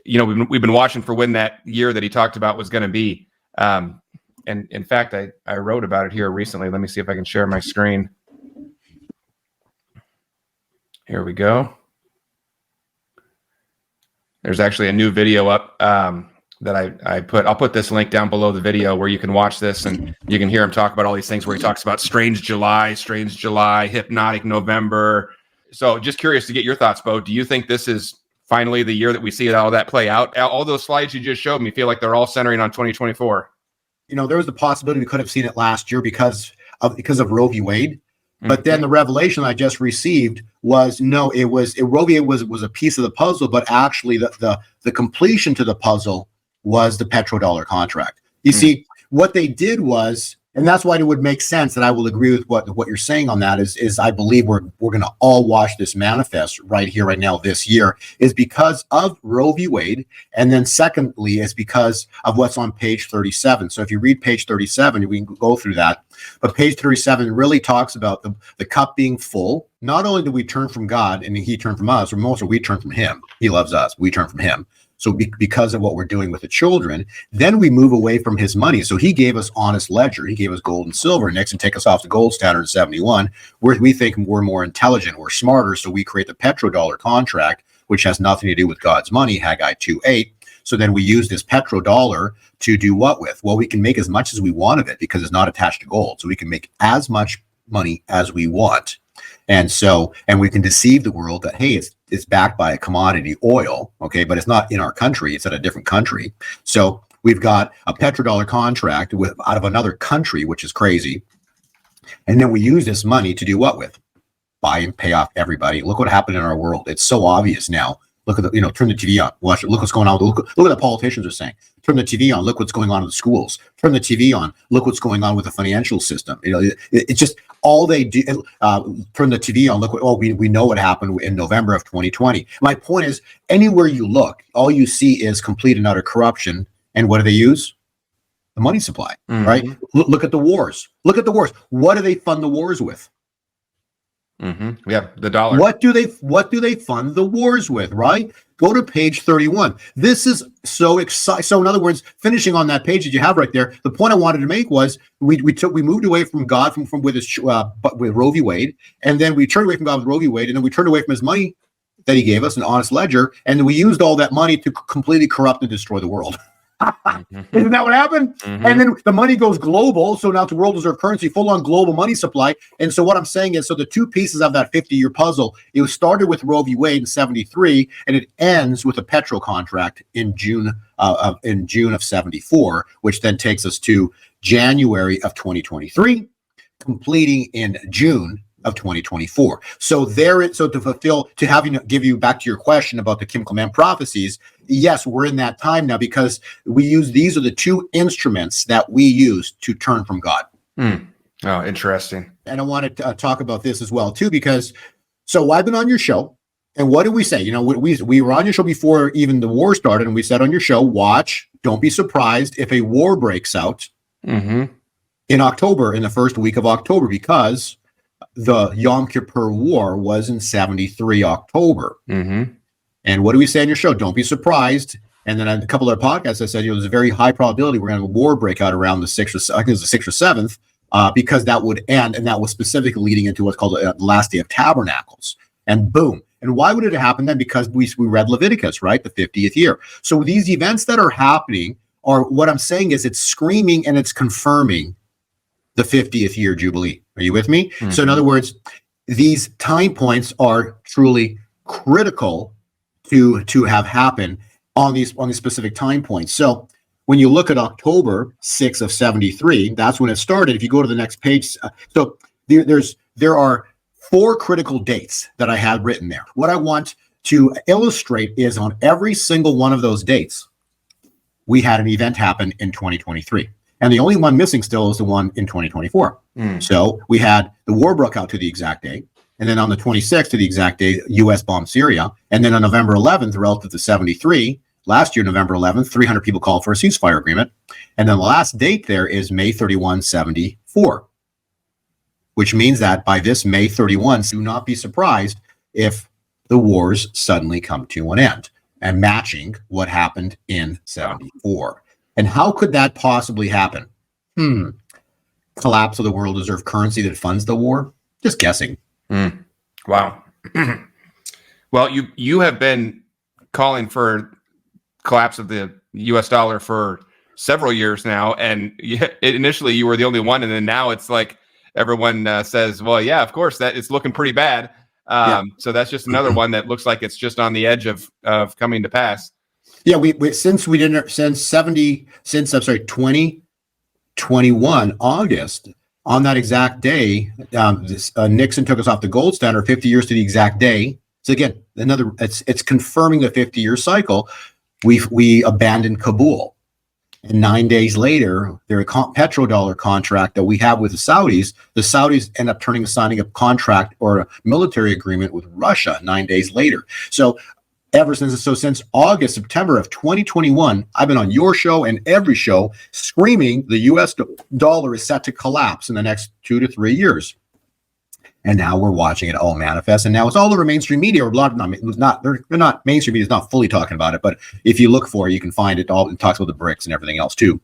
we've been watching for when that year that he talked about was going to be. And in fact, I wrote about it here recently. Let me see if I can share my screen. Here we go. There's actually a new video up that I put. I'll put this link down below the video where you can watch this and you can hear him talk about all these things where he talks about strange July, hypnotic November. So just curious to get your thoughts, Bo. Do you think this is finally the year that we see all that play out? All those slides you just showed me feel like they're all centering on 2024. There was the possibility we could have seen it last year because of Roe v. Wade. But then the revelation I just received was no, Roe v. Wade was a piece of the puzzle, but actually the completion to the puzzle was the petrodollar contract. You see, what they did was, and that's why it would make sense that I will agree with what you're saying on that is I believe we're going to all watch this manifest right here, right now, this year, is because of Roe v. Wade. And then secondly, is because of what's on page 37. So if you read page 37, we can go through that. But page 37 really talks about the cup being full. Not only do we turn from God and he turned from us, or most of we turn from him. He loves us. We turn from him. So because of what we're doing with the children, then we move away from his money. So he gave us honest ledger. He gave us gold and silver. Next, and take us off the gold standard in 71, where we think we're more intelligent, we're smarter. So we create the petrodollar contract, which has nothing to do with God's money, Haggai 2:8. So then we use this petrodollar to do what with? Well, we can make as much as we want of it because it's not attached to gold. So we can make as much money as we want. And we can deceive the world that, hey, it's backed by a commodity, oil, okay, but it's not in our country, it's at a different country. So we've got a petrodollar contract out of another country, which is crazy. And then we use this money to do what with? Buy and pay off everybody. Look what happened in our world. It's so obvious now. Look at turn the TV on, watch it. Look what's going on. Look what the politicians are saying. Turn the TV on. Look what's going on in the schools. Turn the TV on. Look what's going on with the financial system. It's just all they do. Turn the TV on. Look what, we know what happened in November of 2020. My point is, anywhere you look, all you see is complete and utter corruption. And what do they use? The money supply, right? Look at the wars. Look at the wars. What do they fund the wars with? Yeah, the dollar. What do they fund the wars with, right? Go to page 31. This is so exciting. So in other words, finishing on that page that you have right there, the point I wanted to make was we moved away from God with Roe v. Wade, and then we turned away from God with Roe v. Wade, and then we turned away from his money that he gave us, an honest ledger, and then we used all that money to completely corrupt and destroy the world. Isn't that what happened? And then the money goes global. So now it's a world reserve currency, full on global money supply. And so what I'm saying is, so the two pieces of that 50-year puzzle, it was started with Roe v. Wade in 73, and it ends with a petro contract in June of 74, which then takes us to January of 2023, completing in June of 2024. So give you back to your question about the Kim Clement prophecies. Yes, we're in that time now because these are the two instruments that we use to turn from God. Oh, interesting. And I want to talk about this as well too, because I've been on your show, and what did we say? We were on your show before even the war started, and we said on your show, watch, don't be surprised if a war breaks out in October, in the first week of October, because the Yom Kippur War was in 73 October. And what do we say on your show? Don't be surprised. And then a couple of podcasts, I said, there's a very high probability we're going to have a war break out around the 6th or 7th, because that would end. And that was specifically leading into what's called the last day of Tabernacles. And boom. And why would it happen then? Because we read Leviticus, right? The 50th year. So these events that are happening are, what I'm saying is, it's screaming and it's confirming the 50th year Jubilee. Are you with me? So in other words, these time points are truly critical to have happen on these specific time points. So when you look at October 6th of 73, that's when it started. If you go to the next page, so there are 4 critical dates that I had written there. What I want to illustrate is on every single one of those dates, we had an event happen in 2023. And the only one missing still is the one in 2024. So we had the war broke out to the exact day. And then on the 26th to the exact day, U.S. bombed Syria. And then on November 11th, relative to 73, last year, November 11th, 300 people called for a ceasefire agreement. And then the last date there is May 31, 74, which means that by this May 31, do not be surprised if the wars suddenly come to an end, and matching what happened in 74. And how could that possibly happen? Collapse of the world reserve currency that funds the war? Just guessing. Wow. Well, you have been calling for collapse of the U.S. dollar for several years now, and initially you were the only one, and then now it's like everyone says, "Well, yeah, of course that it's looking pretty bad." So that's just another one that looks like it's just on the edge of coming to pass. Yeah, since 2021 August, on that exact day, Nixon took us off the gold standard 50 years to the exact day. So again, it's confirming the 50-year cycle. We abandoned Kabul, and 9 days later, their petrodollar contract that we have with the Saudis end up signing a contract or a military agreement with Russia 9 days later. So since August, September of 2021, I've been on your show and every show screaming the U.S. dollar is set to collapse in the next 2 to 3 years. And now we're watching it all manifest. And now it's all over mainstream media. Or they're not mainstream media is not fully talking about it, but if you look for it, you can find it. It talks about the BRICS and everything else too.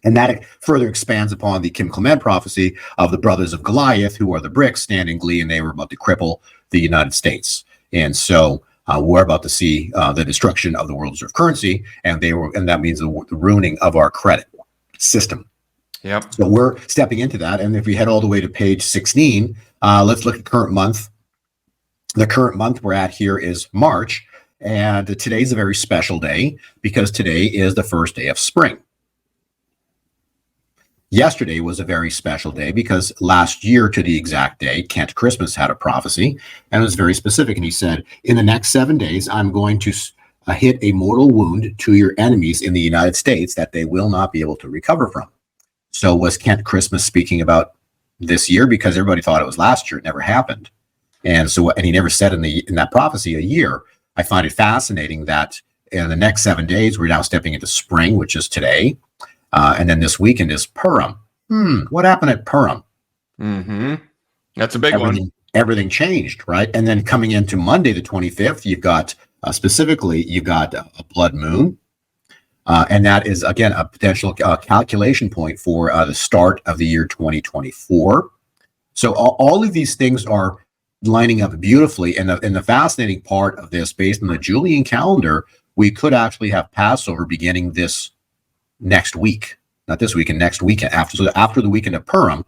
And that further expands upon the Kim Clement prophecy of the brothers of Goliath, who are the BRICS, standing glee, and they were about to cripple the United States. And so we're about to see the destruction of the world reserve currency, and that means the ruining of our credit system. Yep. So we're stepping into that. And if we head all the way to page 16, let's look at current month. The current month we're at here is March, and today's a very special day because today is the first day of spring. Yesterday was a very special day because last year to the exact day, Kent Christmas had a prophecy, and it was very specific. And he said, in the next 7 days, I'm going to hit a mortal wound to your enemies in the United States that they will not be able to recover from. So was Kent Christmas speaking about this year? Because everybody thought it was last year. It never happened. And he never said in that prophecy a year. I find it fascinating that in the next 7 days, we're now stepping into spring, which is today. And then this weekend is Purim. What happened at Purim? Mm-hmm. That's a big one. Everything changed, right? And then coming into Monday, the 25th, you've got a blood moon. And that is, again, a potential calculation point for the start of the year 2024. So all of these things are lining up beautifully. And the fascinating part of this, based on the Julian calendar, we could actually have Passover beginning this next week, not this weekend, next weekend, after the weekend of Purim,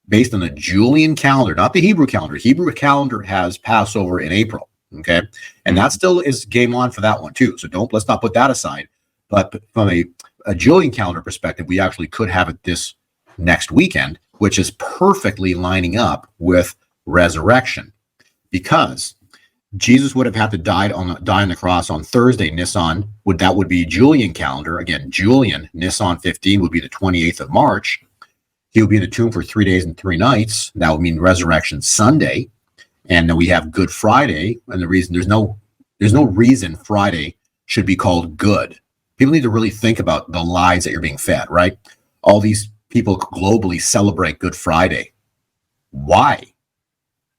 based on the Julian calendar, not the Hebrew calendar. Hebrew calendar has Passover in April, okay? And that still is game on for that one too. So let's not put that aside. But from a Julian calendar perspective, we actually could have it this next weekend, which is perfectly lining up with resurrection, because Jesus would have had to die on the cross on Thursday. Nisan would be Julian calendar. Again, Julian, Nisan 15 would be the 28th of March. He would be in the tomb for 3 days and 3 nights. That would mean Resurrection Sunday. And then we have Good Friday. And the reason there's no reason Friday should be called good. People need to really think about the lies that you're being fed, right? All these people globally celebrate Good Friday. Why?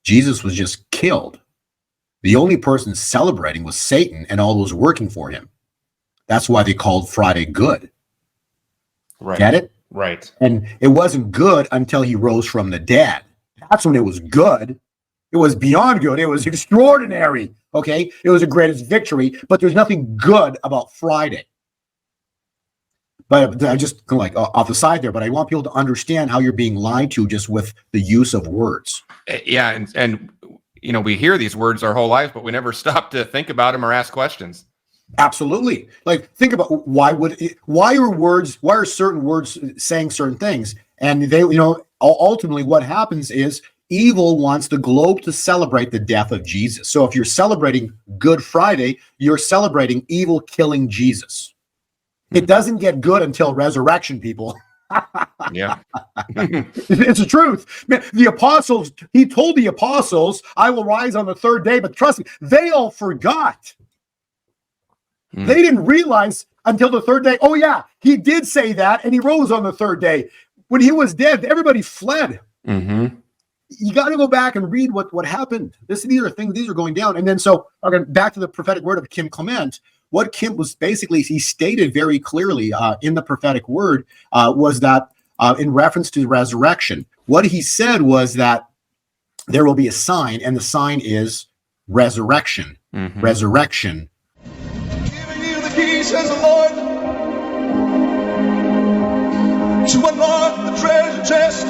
Jesus was just killed. The only person celebrating was Satan and all those working for him. That's why they called Friday good. Right. Get it? Right. And it wasn't good until he rose from the dead. That's when it was good. It was beyond good. It was extraordinary. Okay? It was the greatest victory, but there's nothing good about Friday. But I just like off the side there, but I want people to understand how you're being lied to just with the use of words. Yeah. And we hear these words our whole life, but we never stop to think about them or ask questions. Absolutely. Like, think about why are certain words saying certain things? And they, ultimately what happens is evil wants the globe to celebrate the death of Jesus. So if you're celebrating Good Friday, you're celebrating evil killing Jesus. It doesn't get good until resurrection, people. Yeah. It's the truth. Man, he told the apostles, I will rise on the third day, but trust me, they all forgot. They didn't realize until the third day, oh yeah, he did say that, and he rose on the third day. When he was dead, everybody fled. Mm-hmm. You got to go back and read what happened. These are going down. And then back to the prophetic word of Kim Clement. What Kim was basically, he stated very clearly in the prophetic word was that in reference to the resurrection, what he said was that there will be a sign, and the sign is resurrection Mhm. Resurrection. Giving you the keys, says the Lord, to unlock the treasure chest.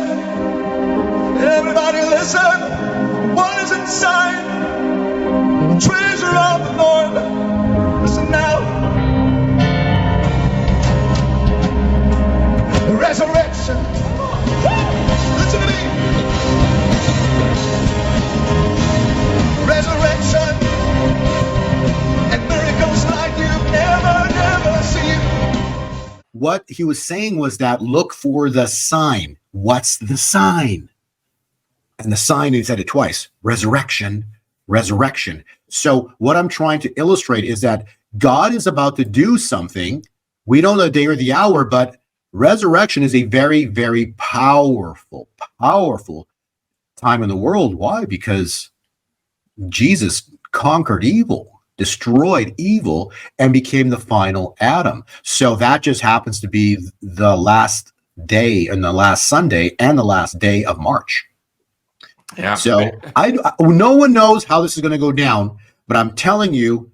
Everybody listen, what is inside the treasure of the Lord? Listen now. Resurrection. Listen to me. Resurrection and miracles like you've never seen. What he was saying was that look for the sign. What's the sign? And the sign, he said it twice, resurrection, resurrection. So what I'm trying to illustrate is that God is about to do something. We don't know the day or the hour, but resurrection is a very, very powerful time in the world. Why? Because Jesus conquered evil, destroyed evil, and became the final Adam. So that just happens to be the last day and the last Sunday and the last day of March. Yeah. So no one knows how this is going to go down, but I'm telling you,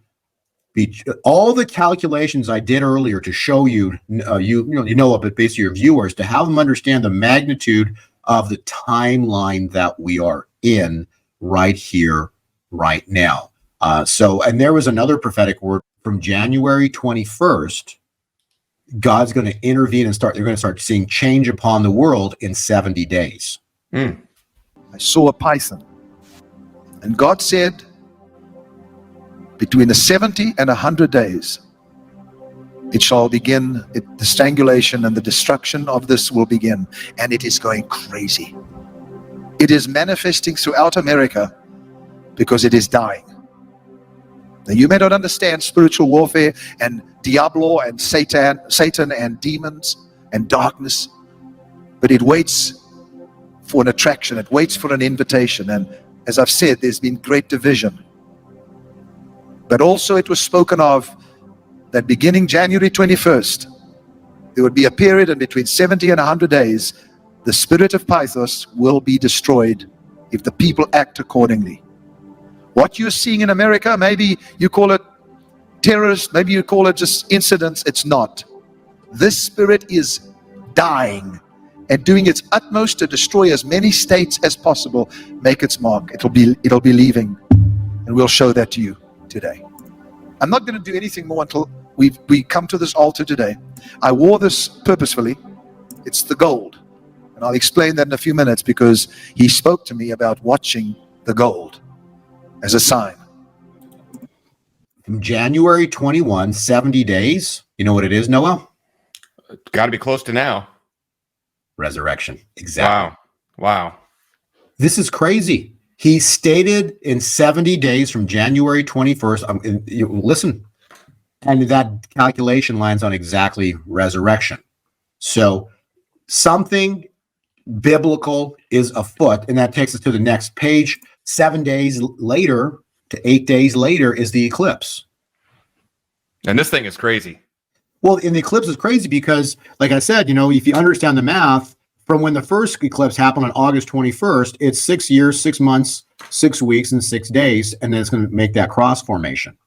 all the calculations I did earlier to show you, but basically your viewers, to have them understand the magnitude of the timeline that we are in right here, right now. And there was another prophetic word from January 21st. God's going to intervene and they're going to start seeing change upon the world in 70 days. Mm. I saw a python, and God said, between the 70 and 100 days, it shall begin, the strangulation and the destruction of this will begin, and it is going crazy. It is manifesting throughout America because it is dying. Now, you may not understand spiritual warfare and Diablo and Satan and demons and darkness, but it waits for an attraction. It waits for an invitation. And as I've said, there's been great division. But also it was spoken of that beginning January 21st, there would be a period in between 70 and 100 days, the spirit of Pythos will be destroyed if the people act accordingly. What you're seeing in America, maybe you call it terrorist, maybe you call it just incidents. It's not. This spirit is dying and doing its utmost to destroy as many states as possible, make its mark. It'll be leaving, and we'll show that to you today. I'm not going to do anything more until we come to this altar today. I wore this purposefully. It's the gold, and I'll explain that in a few minutes because he spoke to me about watching the gold as a sign. From January 21, 70 days. You know what it is, Noah? Got to be close to now. Resurrection. Exactly. Wow. This is crazy. He stated in 70 days from January 21st. Listen, and that calculation lands on exactly resurrection. So something biblical is afoot, and that takes us to the next page. 7 days later to 8 days later is the eclipse. And this thing is crazy. Well, and the eclipse is crazy because, like I said, if you understand the math, from when the first eclipse happened on August 21st, it's 6 years, 6 months, 6 weeks, and 6 days, and then it's going to make that cross formation.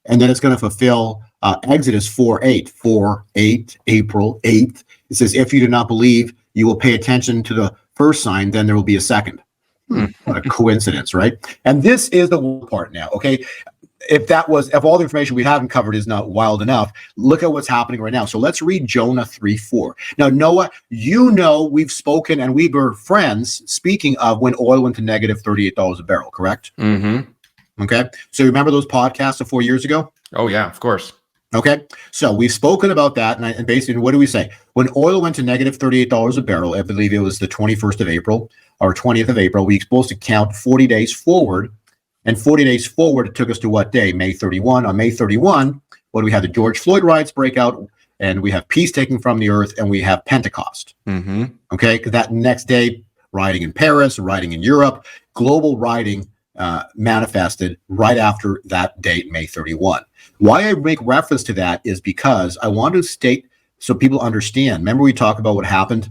And then it's going to fulfill Exodus 4:8, 4:8, April 8th. It says, if you do not believe, you will pay attention to the first sign, then there will be a second. What a coincidence, right? And this is the part now, okay? If all the information we haven't covered is not wild enough, look at what's happening right now. So let's read Jonah 3:4. Now, Noah, we've spoken and we were friends speaking of when oil went to negative $38 a barrel, correct? Mm-hmm. Okay. So remember those podcasts of 4 years ago? Oh, yeah, of course. Okay. So we've spoken about that. And basically, what do we say? When oil went to negative $38 a barrel, I believe it was the 21st of April or 20th of April, we're supposed to count 40 days forward. And 40 days forward, it took us to what day? May 31. On May 31, what do we have? The George Floyd riots break out, and we have peace taken from the earth, and we have Pentecost. Mm-hmm. Okay, because that next day, rioting in Paris, rioting in Europe, global rioting manifested right after that date, May 31. Why I make reference to that is because I want to state so people understand. Remember we talked about what happened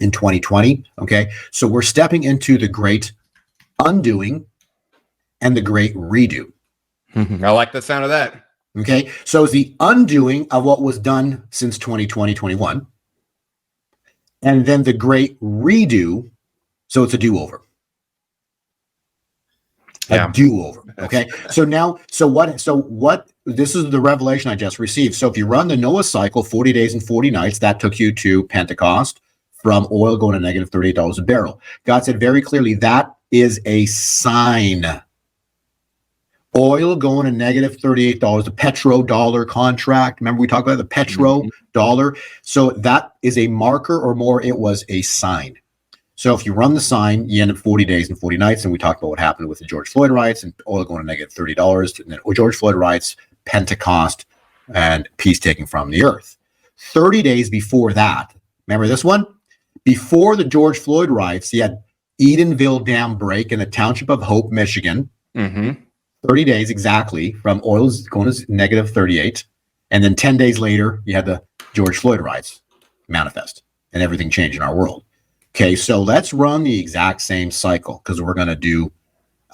in 2020? Okay, so we're stepping into the great undoing and the great redo. I like the sound of that. Okay. So it's the undoing of what was done since 2020, 21. And then the great redo. So it's a do-over. Yeah. A do-over. Okay. So what, this is the revelation I just received. So if you run the Noah cycle, 40 days and 40 nights, that took you to Pentecost from oil going to negative $38 a barrel. God said very clearly, that is a sign. Oil going to negative $38, the petrodollar contract. Remember we talked about the petrodollar? So that is a marker, or more, it was a sign. So if you run the sign, you end up 40 days and 40 nights. And we talked about what happened with the George Floyd riots and oil going to negative $30. And then George Floyd riots, Pentecost, and peace taken from the earth. 30 days before that, remember this one? Before the George Floyd riots, you had Edenville Dam break in the township of Hope, Michigan. 30 days exactly from oil going to negative 38. And then 10 days later, you had the George Floyd riots manifest and everything changed in our world. Okay, so let's run the exact same cycle because we're going to do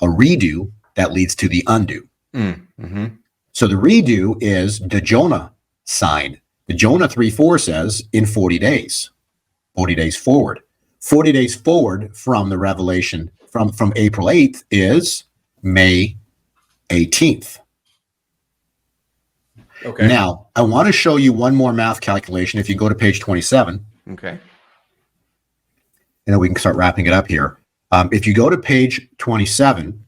a redo that leads to the undo. So the redo is the Jonah sign. The Jonah 3:4 says in 40 days, 40 days forward. 40 days forward from the revelation from April 8th is May 18th. Okay. Now, I want to show you one more math calculation. If you go to page 27, Okay. and then we can start wrapping it up here. If you go to page 27,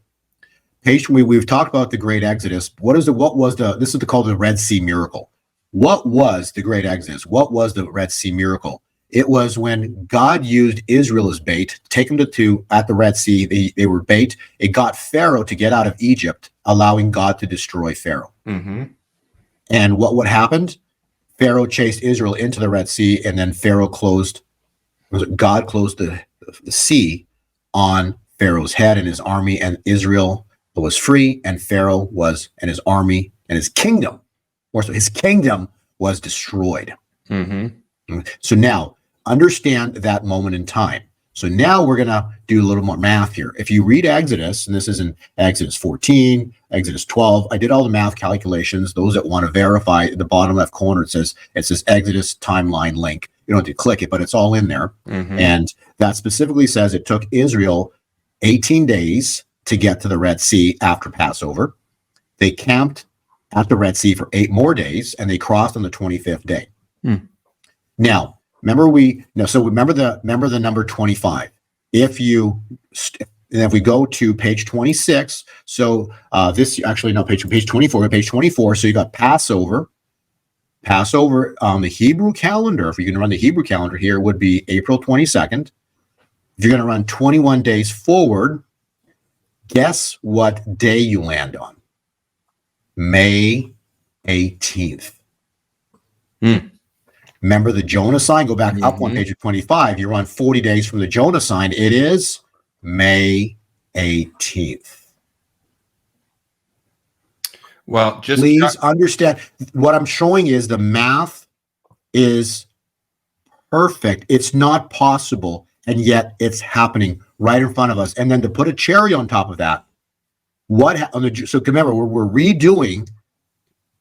we've talked about the Great Exodus. This is called the Red Sea miracle. What was the Great Exodus? What was the Red Sea miracle? It was when God used Israel as bait, take them at the Red Sea. They were bait. It got Pharaoh to get out of Egypt, allowing God to destroy Pharaoh. And what happened? Pharaoh chased Israel into the Red Sea, and then God closed the sea on Pharaoh's head and his army, and Israel was free, and Pharaoh and his army and his kingdom, or so his kingdom was destroyed. So now, understand that moment in time. So now we're going to do a little more math here. If you read Exodus, and this is in Exodus 14, Exodus 12, I did all the math calculations. Those that want to verify, at the bottom left corner, it says Exodus timeline link. You don't have to click it, but it's all in there. And that specifically says it took Israel 18 days to get to the Red Sea after Passover. They camped at the Red Sea for 8 more days, and they crossed on the 25th day. Now, remember the number 25. If we go to page 26, so page 24, page 24. So you got Passover. Passover on the Hebrew calendar, if you're going to run the Hebrew calendar here, would be April 22nd. If you're going to run 21 days forward, guess what day you land on? May 18th. Remember the Jonah sign? Go back up one page of 25. You're on 40 days from the Jonah sign. It is May 18th. Well, please understand what I'm showing is the math is perfect. It's not possible, and yet it's happening right in front of us. And then to put a cherry on top of that, so remember, we're redoing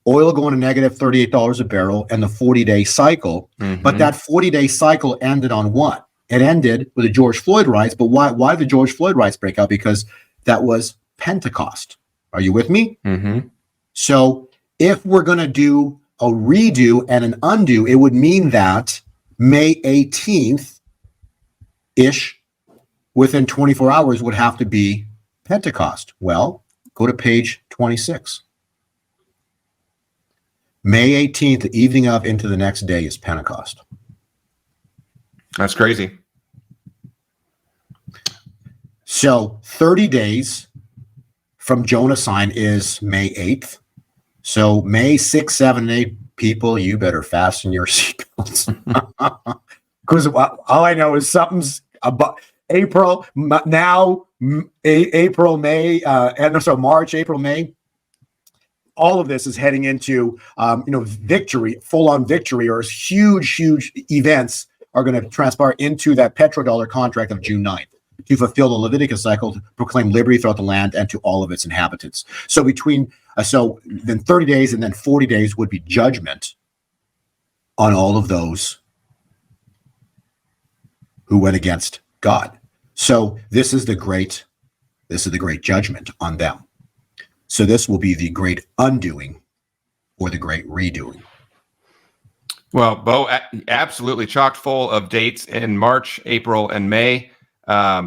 oil going to negative $38 a barrel and the 40-day cycle. But that 40-day cycle ended on what? It ended with the George Floyd riots. But why the George Floyd riots break out? Because that was Pentecost. Are you with me? So if we're going to do a redo and an undo, it would mean that May 18th-ish, within 24 hours, would have to be Pentecost. Well, go to page 26. May 18th, the evening of into the next day is Pentecost. That's crazy. So 30 days from Jonah sign is May 8th. So May 6, 7, 8, people, you better fasten your seatbelts. Because all I know is something's about April, now, April, May, March, April, May. All of this is heading into, victory, full-on victory, or huge events are going to transpire into that petrodollar contract of June 9th to fulfill the Leviticus cycle, to proclaim liberty throughout the land and to all of its inhabitants. So between So then 30 days and then 40 days would be judgment on all of those who went against God. So this is the great judgment on them. So this will be the great undoing or the great redoing. Well, Bo, absolutely chock full of dates in March, April, and May.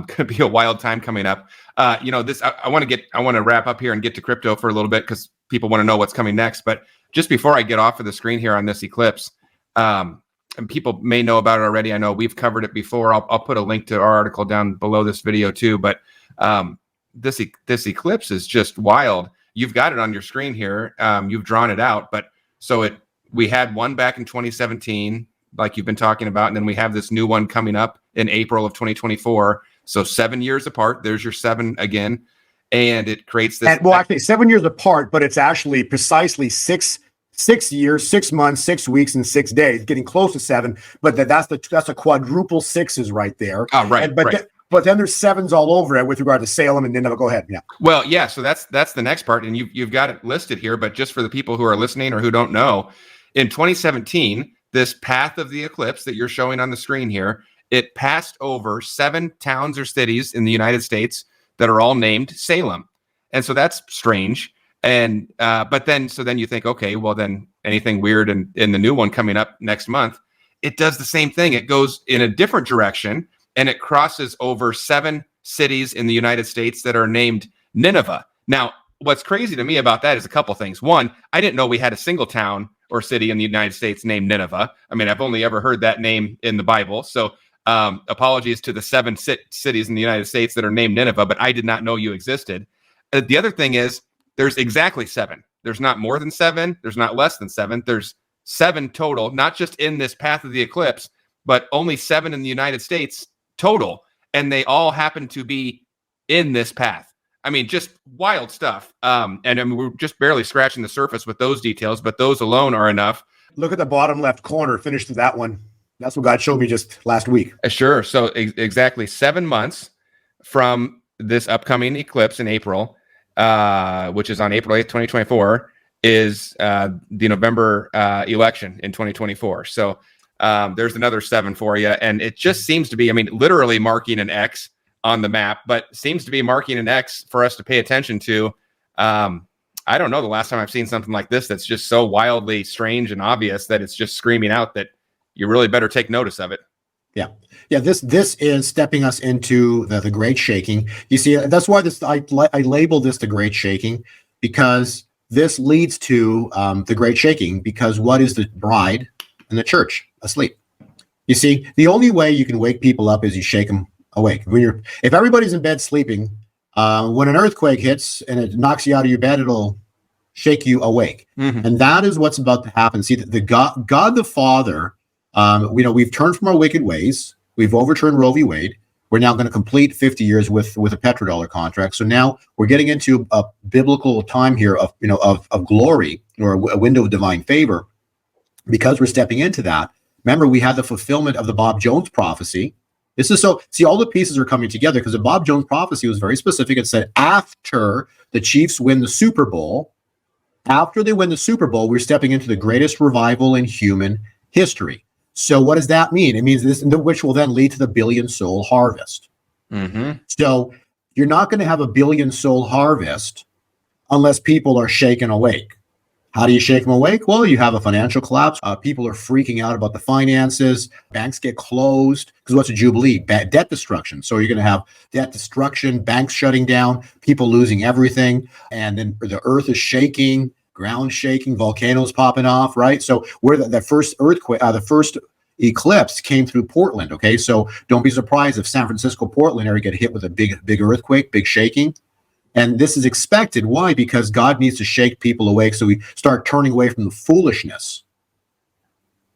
Could be a wild time coming up. This I want to wrap up here and get to crypto for a little bit because people want to know what's coming next. But just before I get off of the screen here on this eclipse, and people may know about it already. I know we've covered it before. I'll put a link to our article down below this video too. But this eclipse is just wild. You've got it on your screen here. You've drawn it out, but we had one back in 2017, like you've been talking about, and then we have this new one coming up in April of 2024. So 7 years apart. There's your 7 again, and it creates this. And, well, actually, 7 years apart, but it's actually precisely 6 years, 6 months, 6 weeks, and 6 days, getting close to 7. But that's a quadruple sixes right there. Oh, right. But then there's 7s all over it with regard to Salem and Nineveh. Go ahead. Yeah. Well, yeah. So that's the next part, and you've got it listed here. But just for the people who are listening or who don't know, in 2017, this path of the eclipse that you're showing on the screen here, it passed over 7 towns or cities in the United States that are all named Salem, and so that's strange. And but then you think, okay, well then anything weird in the new one coming up next month, it does the same thing. It goes in a different direction. And it crosses over 7 cities in the United States that are named Nineveh. Now, what's crazy to me about that is a couple things. One, I didn't know we had a single town or city in the United States named Nineveh. I mean, I've only ever heard that name in the Bible. So apologies to the 7 cities in the United States that are named Nineveh, but I did not know you existed. The other thing is there's exactly 7. There's not more than 7. There's not less than 7. There's 7 total, not just in this path of the eclipse, but only 7 in the United States total, and they all happen to be in this path. I mean, just wild stuff. And I mean, we're just barely scratching the surface with those details, but those alone are enough. Look at the bottom left corner. Finish to that one. That's what God showed me just last week. Sure. So exactly 7 months from this upcoming eclipse in April, which is on April 8th, 2024, is the November election in 2024. So there's another 7 for you. And it just seems to be, I mean, literally marking an X on the map, but seems to be marking an X for us to pay attention to. I don't know the last time I've seen something like this that's just so wildly strange and obvious that it's just screaming out that you really better take notice of it. Yeah. Yeah. This is stepping us into the great shaking. You see, that's why I label this the great shaking, because this leads to the great shaking, because what is the bride in the church? Asleep. You see, the only way you can wake people up is you shake them awake. If everybody's in bed sleeping, when an earthquake hits and it knocks you out of your bed, it'll shake you awake. Mm-hmm. And that is what's about to happen. See, the God the Father, we've turned from our wicked ways. We've overturned Roe v. Wade. We're now going to complete 50 years with a petrodollar contract. So now we're getting into a biblical time here of glory, or a window of divine favor, because we're stepping into that. Remember, we had the fulfillment of the Bob Jones prophecy. This is so, see, all the pieces are coming together, because the Bob Jones prophecy was very specific. It said after the Chiefs win the Super Bowl, we're stepping into the greatest revival in human history. So what does that mean? It means this, which will then lead to the billion soul harvest. Mm-hmm. So you're not going to have a billion soul harvest unless people are shaken awake. How do you shake them awake? Well, you have a financial collapse. People are freaking out about the finances. Banks get closed, because what's a jubilee? Debt destruction. So you're going to have debt destruction, banks shutting down, people losing everything, and then the earth is shaking, ground shaking, volcanoes popping off, right? So where the first earthquake, the first eclipse came through Portland. Okay, so don't be surprised if San Francisco, Portland area get hit with a big earthquake, big shaking. And this is expected. Why? Because God needs to shake people awake, so we start turning away from the foolishness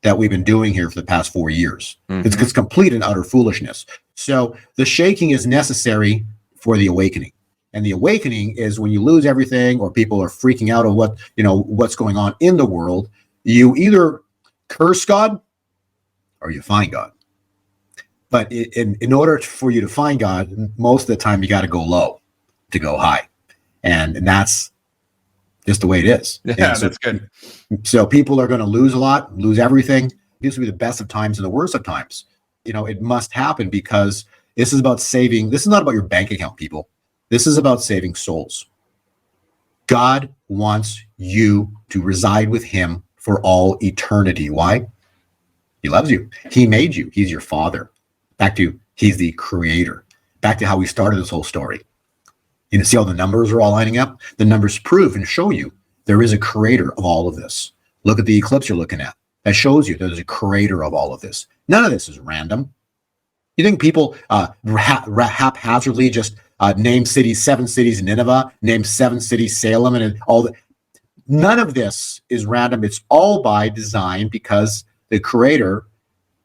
that we've been doing here for the past 4 years. Mm-hmm. It's complete and utter foolishness. So the shaking is necessary for the awakening. And the awakening is when you lose everything, or people are freaking out of what's going on in the world. You either curse God or you find God. But in order for you to find God, most of the time you got to go low to go high, and that's just the way it is. Yeah, And so, that's good. so people are going to lose a lot, lose everything. This will be the best of times and the worst of times. It must happen because this is about saving. This is not about your bank account, people. This is about saving souls. God wants you to reside with him for all eternity. Why? He loves you. He made you. He's your father. Back to he's the creator. Back to how we started this whole story. See how the numbers are all lining up? The numbers prove and show you there is a creator of all of this. Look at the eclipse you're looking at. That shows you there's a creator of all of this. None of this is random. You think people haphazardly just name cities, 7 cities in Nineveh, name 7 cities, Salem, and all that? None of this is random. It's all by design because the creator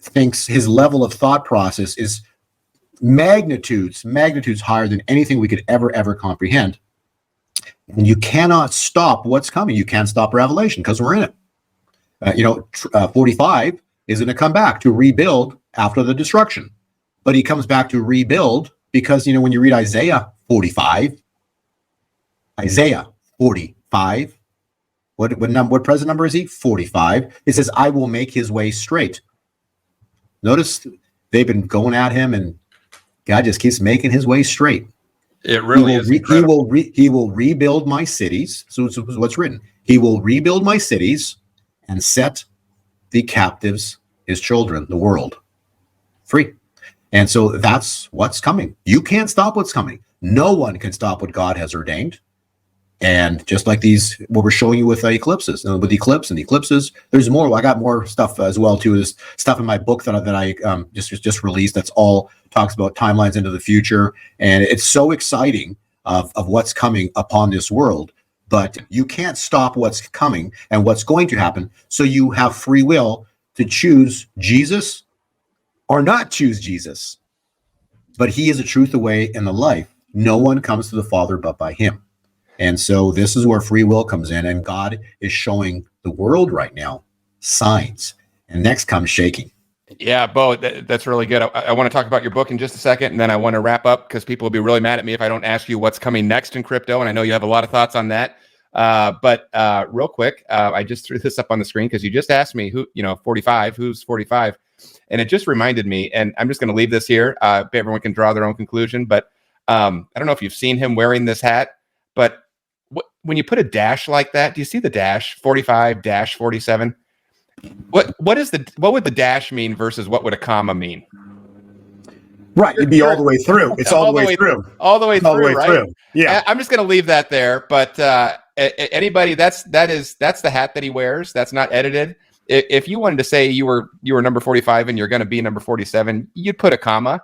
thinks his level of thought process is magnitudes higher than anything we could ever comprehend. And you cannot stop what's coming. You can't stop Revelation because we're in it. 45 is going to come back to rebuild after the destruction. But he comes back to rebuild because, when you read Isaiah 45, what present number is he? 45. It says, I will make his way straight. Notice they've been going at him and God just keeps making his way straight. It really is incredible. He will rebuild my cities. So it's what's written. He will rebuild my cities and set the captives, his children, the world, free. And so that's what's coming. You can't stop what's coming. No one can stop what God has ordained. And just like what we're showing you with eclipses, with eclipse and eclipses, there's more. Well, I got more stuff as well too. There's stuff in my book that I just released. That's all talks about timelines into the future, and it's so exciting of what's coming upon this world. But you can't stop what's coming and what's going to happen. So you have free will to choose Jesus or not choose Jesus. But he is the truth, the way, and the life. No one comes to the Father but by him. And so this is where free will comes in, and God is showing the world right now signs. And next comes shaking. Yeah, Bo, that's really good. I want to talk about your book in just a second, and then I want to wrap up because people will be really mad at me if I don't ask you what's coming next in crypto, and I know you have a lot of thoughts on that. But real quick, I just threw this up on the screen because you just asked me 45, who's 45? And it just reminded me, and I'm just going to leave this here. Everyone can draw their own conclusion, but I don't know if you've seen him wearing this hat, but when you put a dash like that, do you see the dash 45 dash 47? What would the dash mean versus what would a comma mean? Right, it'd be all the way through. It's all the way through. All the way through, right? Through. Yeah. I'm just going to leave that there. But anybody, that's the hat that he wears. That's not edited. If you wanted to say you were number 45 and you're going to be number 47, you'd put a comma.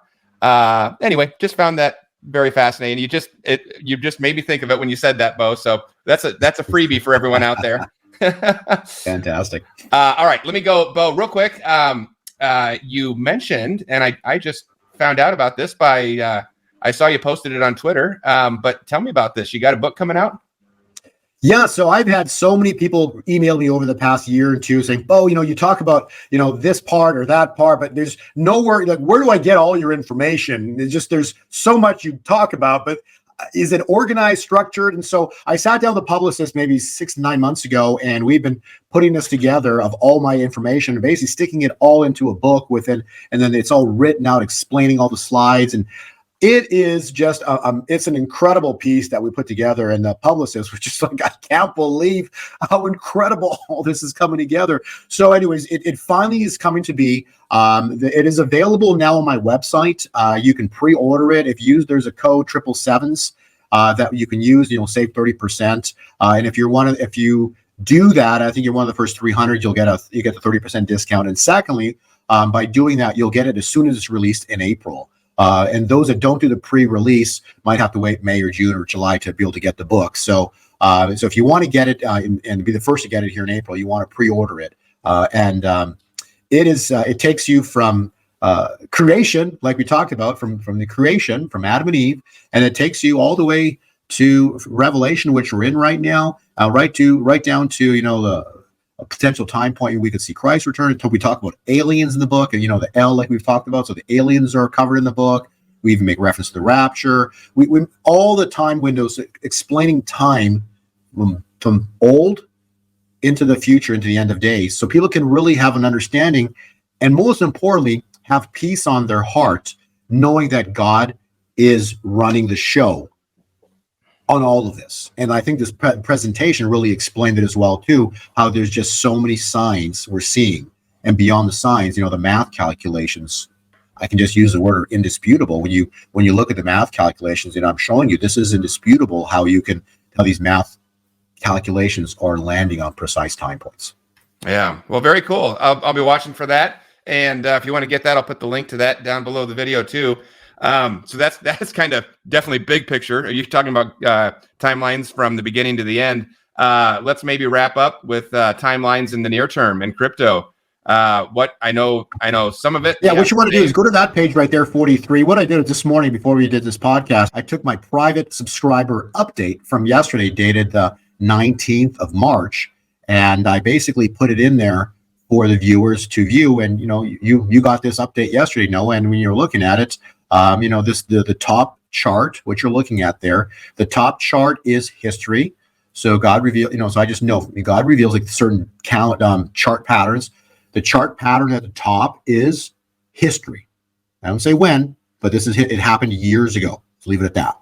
Anyway, just found that very fascinating. You just made me think of it when you said that, Bo. So that's a freebie for everyone out there. Fantastic. All right, let me go, Bo, real quick. You mentioned, and I just found out about this by I saw you posted it on Twitter. But tell me about this. You got a book coming out? Yeah, so I've had so many people email me over the past year or two saying, "Bo, you talk about this part or that part, but there's nowhere. Like, where do I get all your information? There's so much you talk about, but is it organized, structured?" And so I sat down with the publicist maybe 6 to 9 months ago, and we've been putting this together of all my information and basically sticking it all into a book with it, and then it's all written out, explaining all the slides. And it is just it's an incredible piece that we put together, and the publicist was just like, I can't believe how incredible all this is coming together. So anyways, it finally is coming to be. It is available now on my website. You can pre-order it. There's a code 777s that you can use, save 30%. And if you do that, I think you're one of the first 300, you get the 30% discount. And secondly, by doing that, you'll get it as soon as it's released in April. And those that don't do the pre-release might have to wait May or June or July to be able to get the book. So if you want to get it and be the first to get it here in April, you want to pre-order it. It takes you from creation, like we talked about, from the creation, from Adam and Eve, and it takes you all the way to Revelation, which we're in right now, right down to a potential time point we could see Christ return, until we talk about aliens in the book, and the L, like we've talked about. So the aliens are covered in the book. We even make reference to the rapture. We all the time windows explaining time from from old into the future, into the end of days, so people can really have an understanding, and most importantly, have peace on their heart, knowing that God is running the show on all of this. And I think this presentation really explained it as well too, how there's just so many signs we're seeing, and beyond the signs, the math calculations. I can just use the word indisputable. When you look at the math calculations, I'm showing you this is indisputable how these math calculations are landing on precise time points. Yeah, well, very cool. I'll be watching for that, and if you want to get that, I'll put the link to that down below the video too. So that's kind of definitely big picture. Are you talking about timelines from the beginning to the end? Let's maybe wrap up with timelines in the near term in crypto. What I know some of it. Yeah, what you want to do is go to that page right there, 43. What I did this morning before we did this podcast, I took my private subscriber update from yesterday, dated the 19th of March, and I basically put it in there for the viewers to view. And you got this update yesterday, Noah, and when you're looking at it, the top chart, what you're looking at there, the top chart is history. So God revealed, so I just know God reveals like certain chart patterns. The chart pattern at the top is history. I don't say when, but it happened years ago. So leave it at that.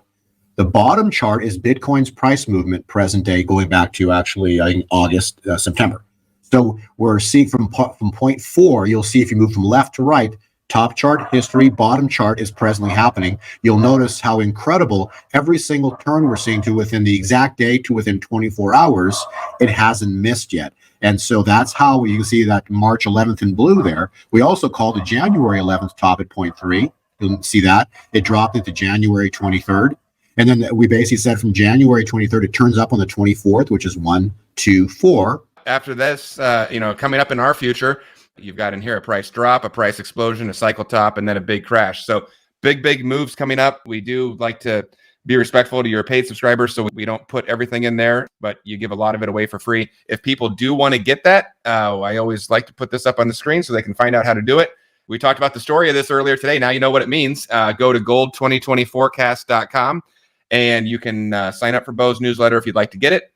The bottom chart is Bitcoin's price movement, present day, going back to actually I think August, September. So we're seeing from point 4, you'll see if you move from left to right, top chart, history, bottom chart is presently happening. You'll notice how incredible every single turn we're seeing to within the exact day to within 24 hours, it hasn't missed yet. And so that's how you can see that March 11th in blue there. We also called the January 11th top at 0.3. You'll see that. It dropped into January 23rd. And then we basically said from January 23rd, it turns up on the 24th, which is 1, 2, 4. After this, coming up in our future, you've got in here a price drop, a price explosion, a cycle top, and then a big crash. So big moves coming up. We do like to be respectful to your paid subscribers, so we don't put everything in there, but you give a lot of it away for free. If people do want to get that, I always like to put this up on the screen so they can find out how to do it. We talked about the story of this earlier today. Now you know what it means. Go to gold2020forecast.com and you can sign up for Bo's newsletter if you'd like to get it.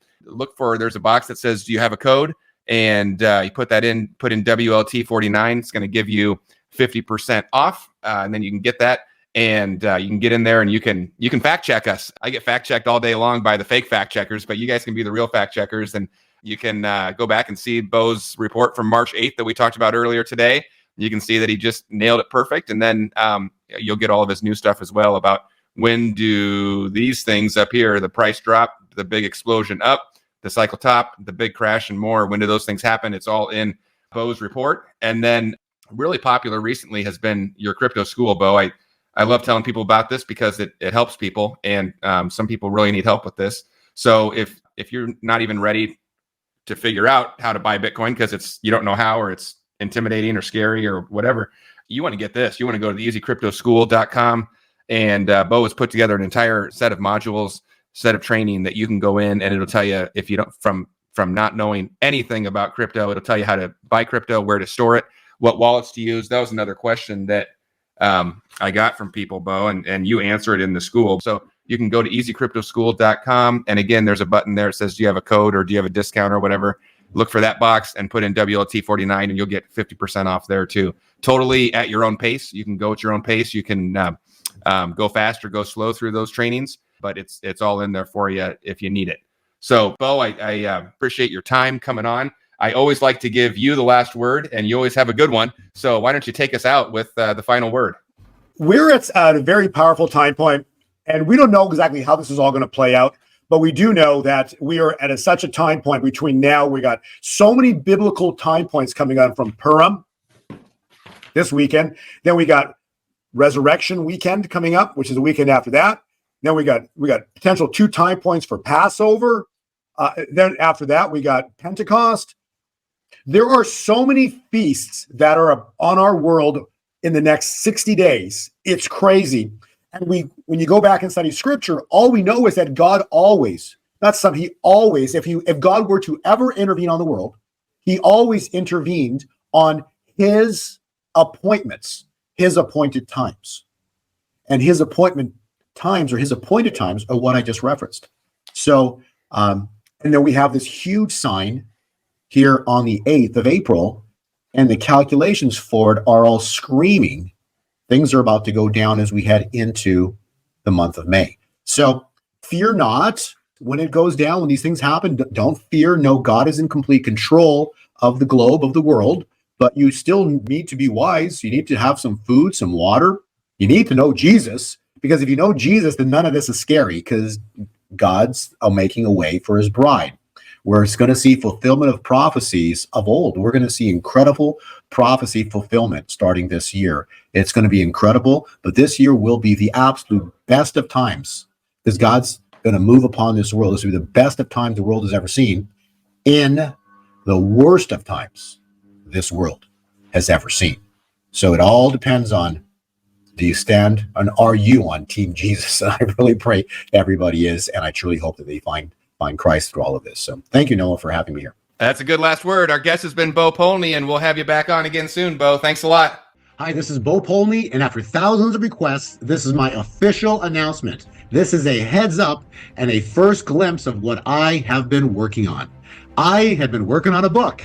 There's a box that says, do you have a code? And you put in WLT49. It's going to give you 50% off. And then you can get that. And you can get in there and you can fact check us. I get fact checked all day long by the fake fact checkers, but you guys can be the real fact checkers, and you can go back and see Bo's report from March 8th that we talked about earlier today. You can see that he just nailed it perfect. And then you'll get all of his new stuff as well about when do these things up here, the price drop, the big explosion up, the cycle top, the big crash, and more. When do those things happen? It's all in Bo's report. And then really popular recently has been your crypto school, Bo. I love telling people about this because it helps people, and some people really need help with this. So if you're not even ready to figure out how to buy Bitcoin because you don't know how, or it's intimidating or scary or whatever, you want to get this. You want to go to the easycryptoschool.com, and Bo has put together an entire set of modules, set of training that you can go in, and it'll tell you, if you don't, from not knowing anything about crypto, it'll tell you how to buy crypto, where to store it, what wallets to use. That was another question that I got from people, Bo, and you answer it in the school. So you can go to easycryptoschool.com. And again, there's a button there that says, do you have a code or do you have a discount or whatever? Look for that box and put in WLT49 and you'll get 50% off there too. Totally at your own pace. You can go at your own pace. You can go fast or go slow through those trainings, but it's all in there for you if you need it. So Bo, I appreciate your time coming on. I always like to give you the last word, and you always have a good one. So why don't you take us out with the final word? We're at a very powerful time point, and we don't know exactly how this is all going to play out, but we do know that we are at such a time point between now. We got so many biblical time points coming on from Purim this weekend. Then we got Resurrection Weekend coming up, which is the weekend after that. Then we got potential 2 time points for Passover. Then after that, we got Pentecost. There are so many feasts that are on our world in the next 60 days. It's crazy. And when you go back and study scripture, all we know is that God always, he always, if God were to ever intervene on the world, he always intervened on his appointments, his appointed times. And his appointed times are what I just referenced. So And then we have this huge sign here on the 8th of April, and the calculations for it are all screaming. Things are about to go down as we head into the month of May. So fear not when it goes down, when these things happen. Don't fear. No, God is in complete control of the globe, of the world, but you still need to be wise. You need to have some food, some water. You need to know Jesus, because if you know Jesus, then none of this is scary, because God's making a way for his bride. We're going to see fulfillment of prophecies of old. We're going to see incredible prophecy fulfillment starting this year. It's going to be incredible, but this year will be the absolute best of times, because God's going to move upon this world. This will be the best of times the world has ever seen, in the worst of times this world has ever seen. So it all depends on, do you stand and are you on Team Jesus? And I really pray everybody is, and I truly hope that they find Christ through all of this. So thank you, Noah, for having me here. That's a good last word. Our guest has been Bo POLNY, and we'll have you back on again soon, Bo. Thanks a lot. Hi, this is Bo POLNY, and after thousands of requests, this is my official announcement. This is a heads up and a first glimpse of what I have been working on. I have been working on a book.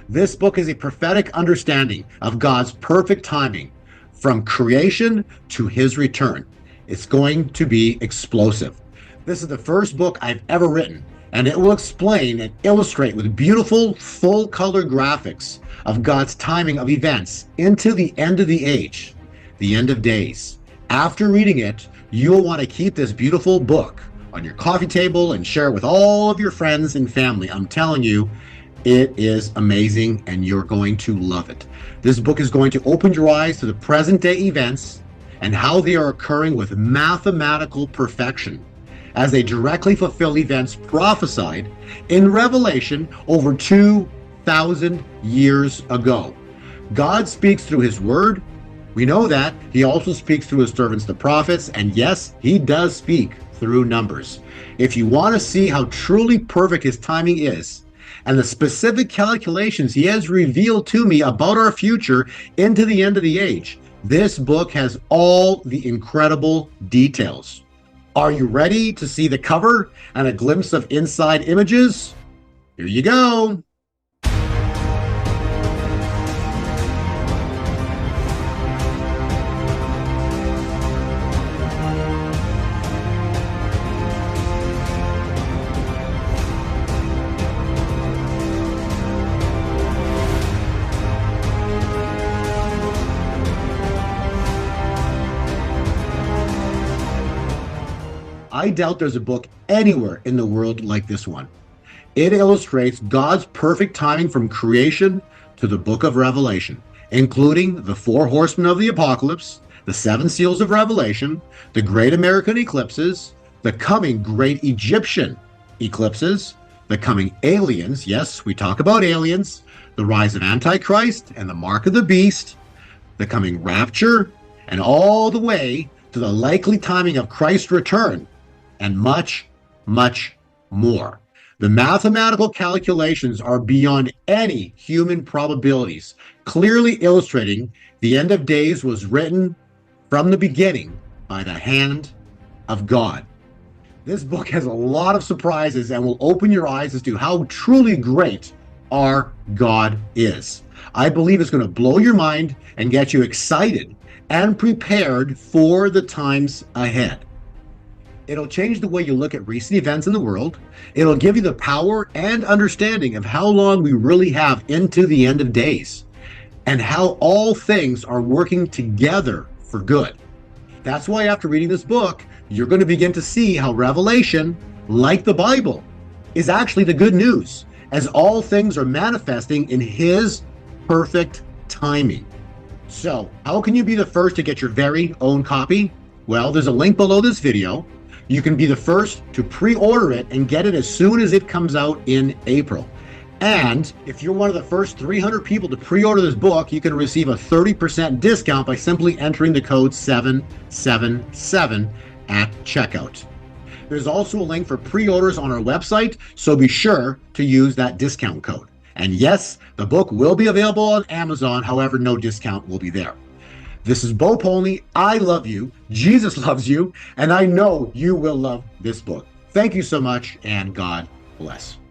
This book is a prophetic understanding of God's perfect timing from creation to his return. It's going to be explosive. This is the first book I've ever written, and it will explain and illustrate with beautiful full-color graphics of God's timing of events into the end of the age, the end of days. After reading it, you'll want to keep this beautiful book on your coffee table and share it with all of your friends and family. I'm telling you, it is amazing, and you're going to love it. This book is going to open your eyes to the present-day events and how they are occurring with mathematical perfection, as they directly fulfill events prophesied in Revelation over 2,000 years ago. God speaks through his word. We know that. He also speaks through his servants, the prophets, and yes, he does speak through numbers. If you want to see how truly perfect his timing is, and the specific calculations he has revealed to me about our future into the end of the age, this book has all the incredible details. Are you ready to see the cover and a glimpse of inside images? Here you go. I doubt there's a book anywhere in the world like this one. It illustrates God's perfect timing from creation to the book of Revelation, including the 4 horsemen of the apocalypse, the 7 seals of Revelation, the great American eclipses, the coming great Egyptian eclipses, the coming aliens, yes, we talk about aliens, the rise of Antichrist and the mark of the beast, the coming rapture, and all the way to the likely timing of Christ's return, and much, much more. The mathematical calculations are beyond any human probabilities, clearly illustrating the end of days was written from the beginning by the hand of God. This book has a lot of surprises and will open your eyes as to how truly great our God is. I believe it's going to blow your mind and get you excited and prepared for the times ahead. It'll change the way you look at recent events in the world. It'll give you the power and understanding of how long we really have into the end of days, and how all things are working together for good. That's why after reading this book, you're going to begin to see how Revelation, like the Bible, is actually the good news, as all things are manifesting in his perfect timing. So, how can you be the first to get your very own copy? Well, there's a link below this video. You can be the first to pre-order it and get it as soon as it comes out in April. And if you're one of the first 300 people to pre-order this book, you can receive a 30% discount by simply entering the code 777 at checkout. There's also a link for pre-orders on our website, so be sure to use that discount code. And yes, the book will be available on Amazon, however, no discount will be there. This is Bo POLNY. I love you, Jesus loves you, and I know you will love this book. Thank you so much, and God bless.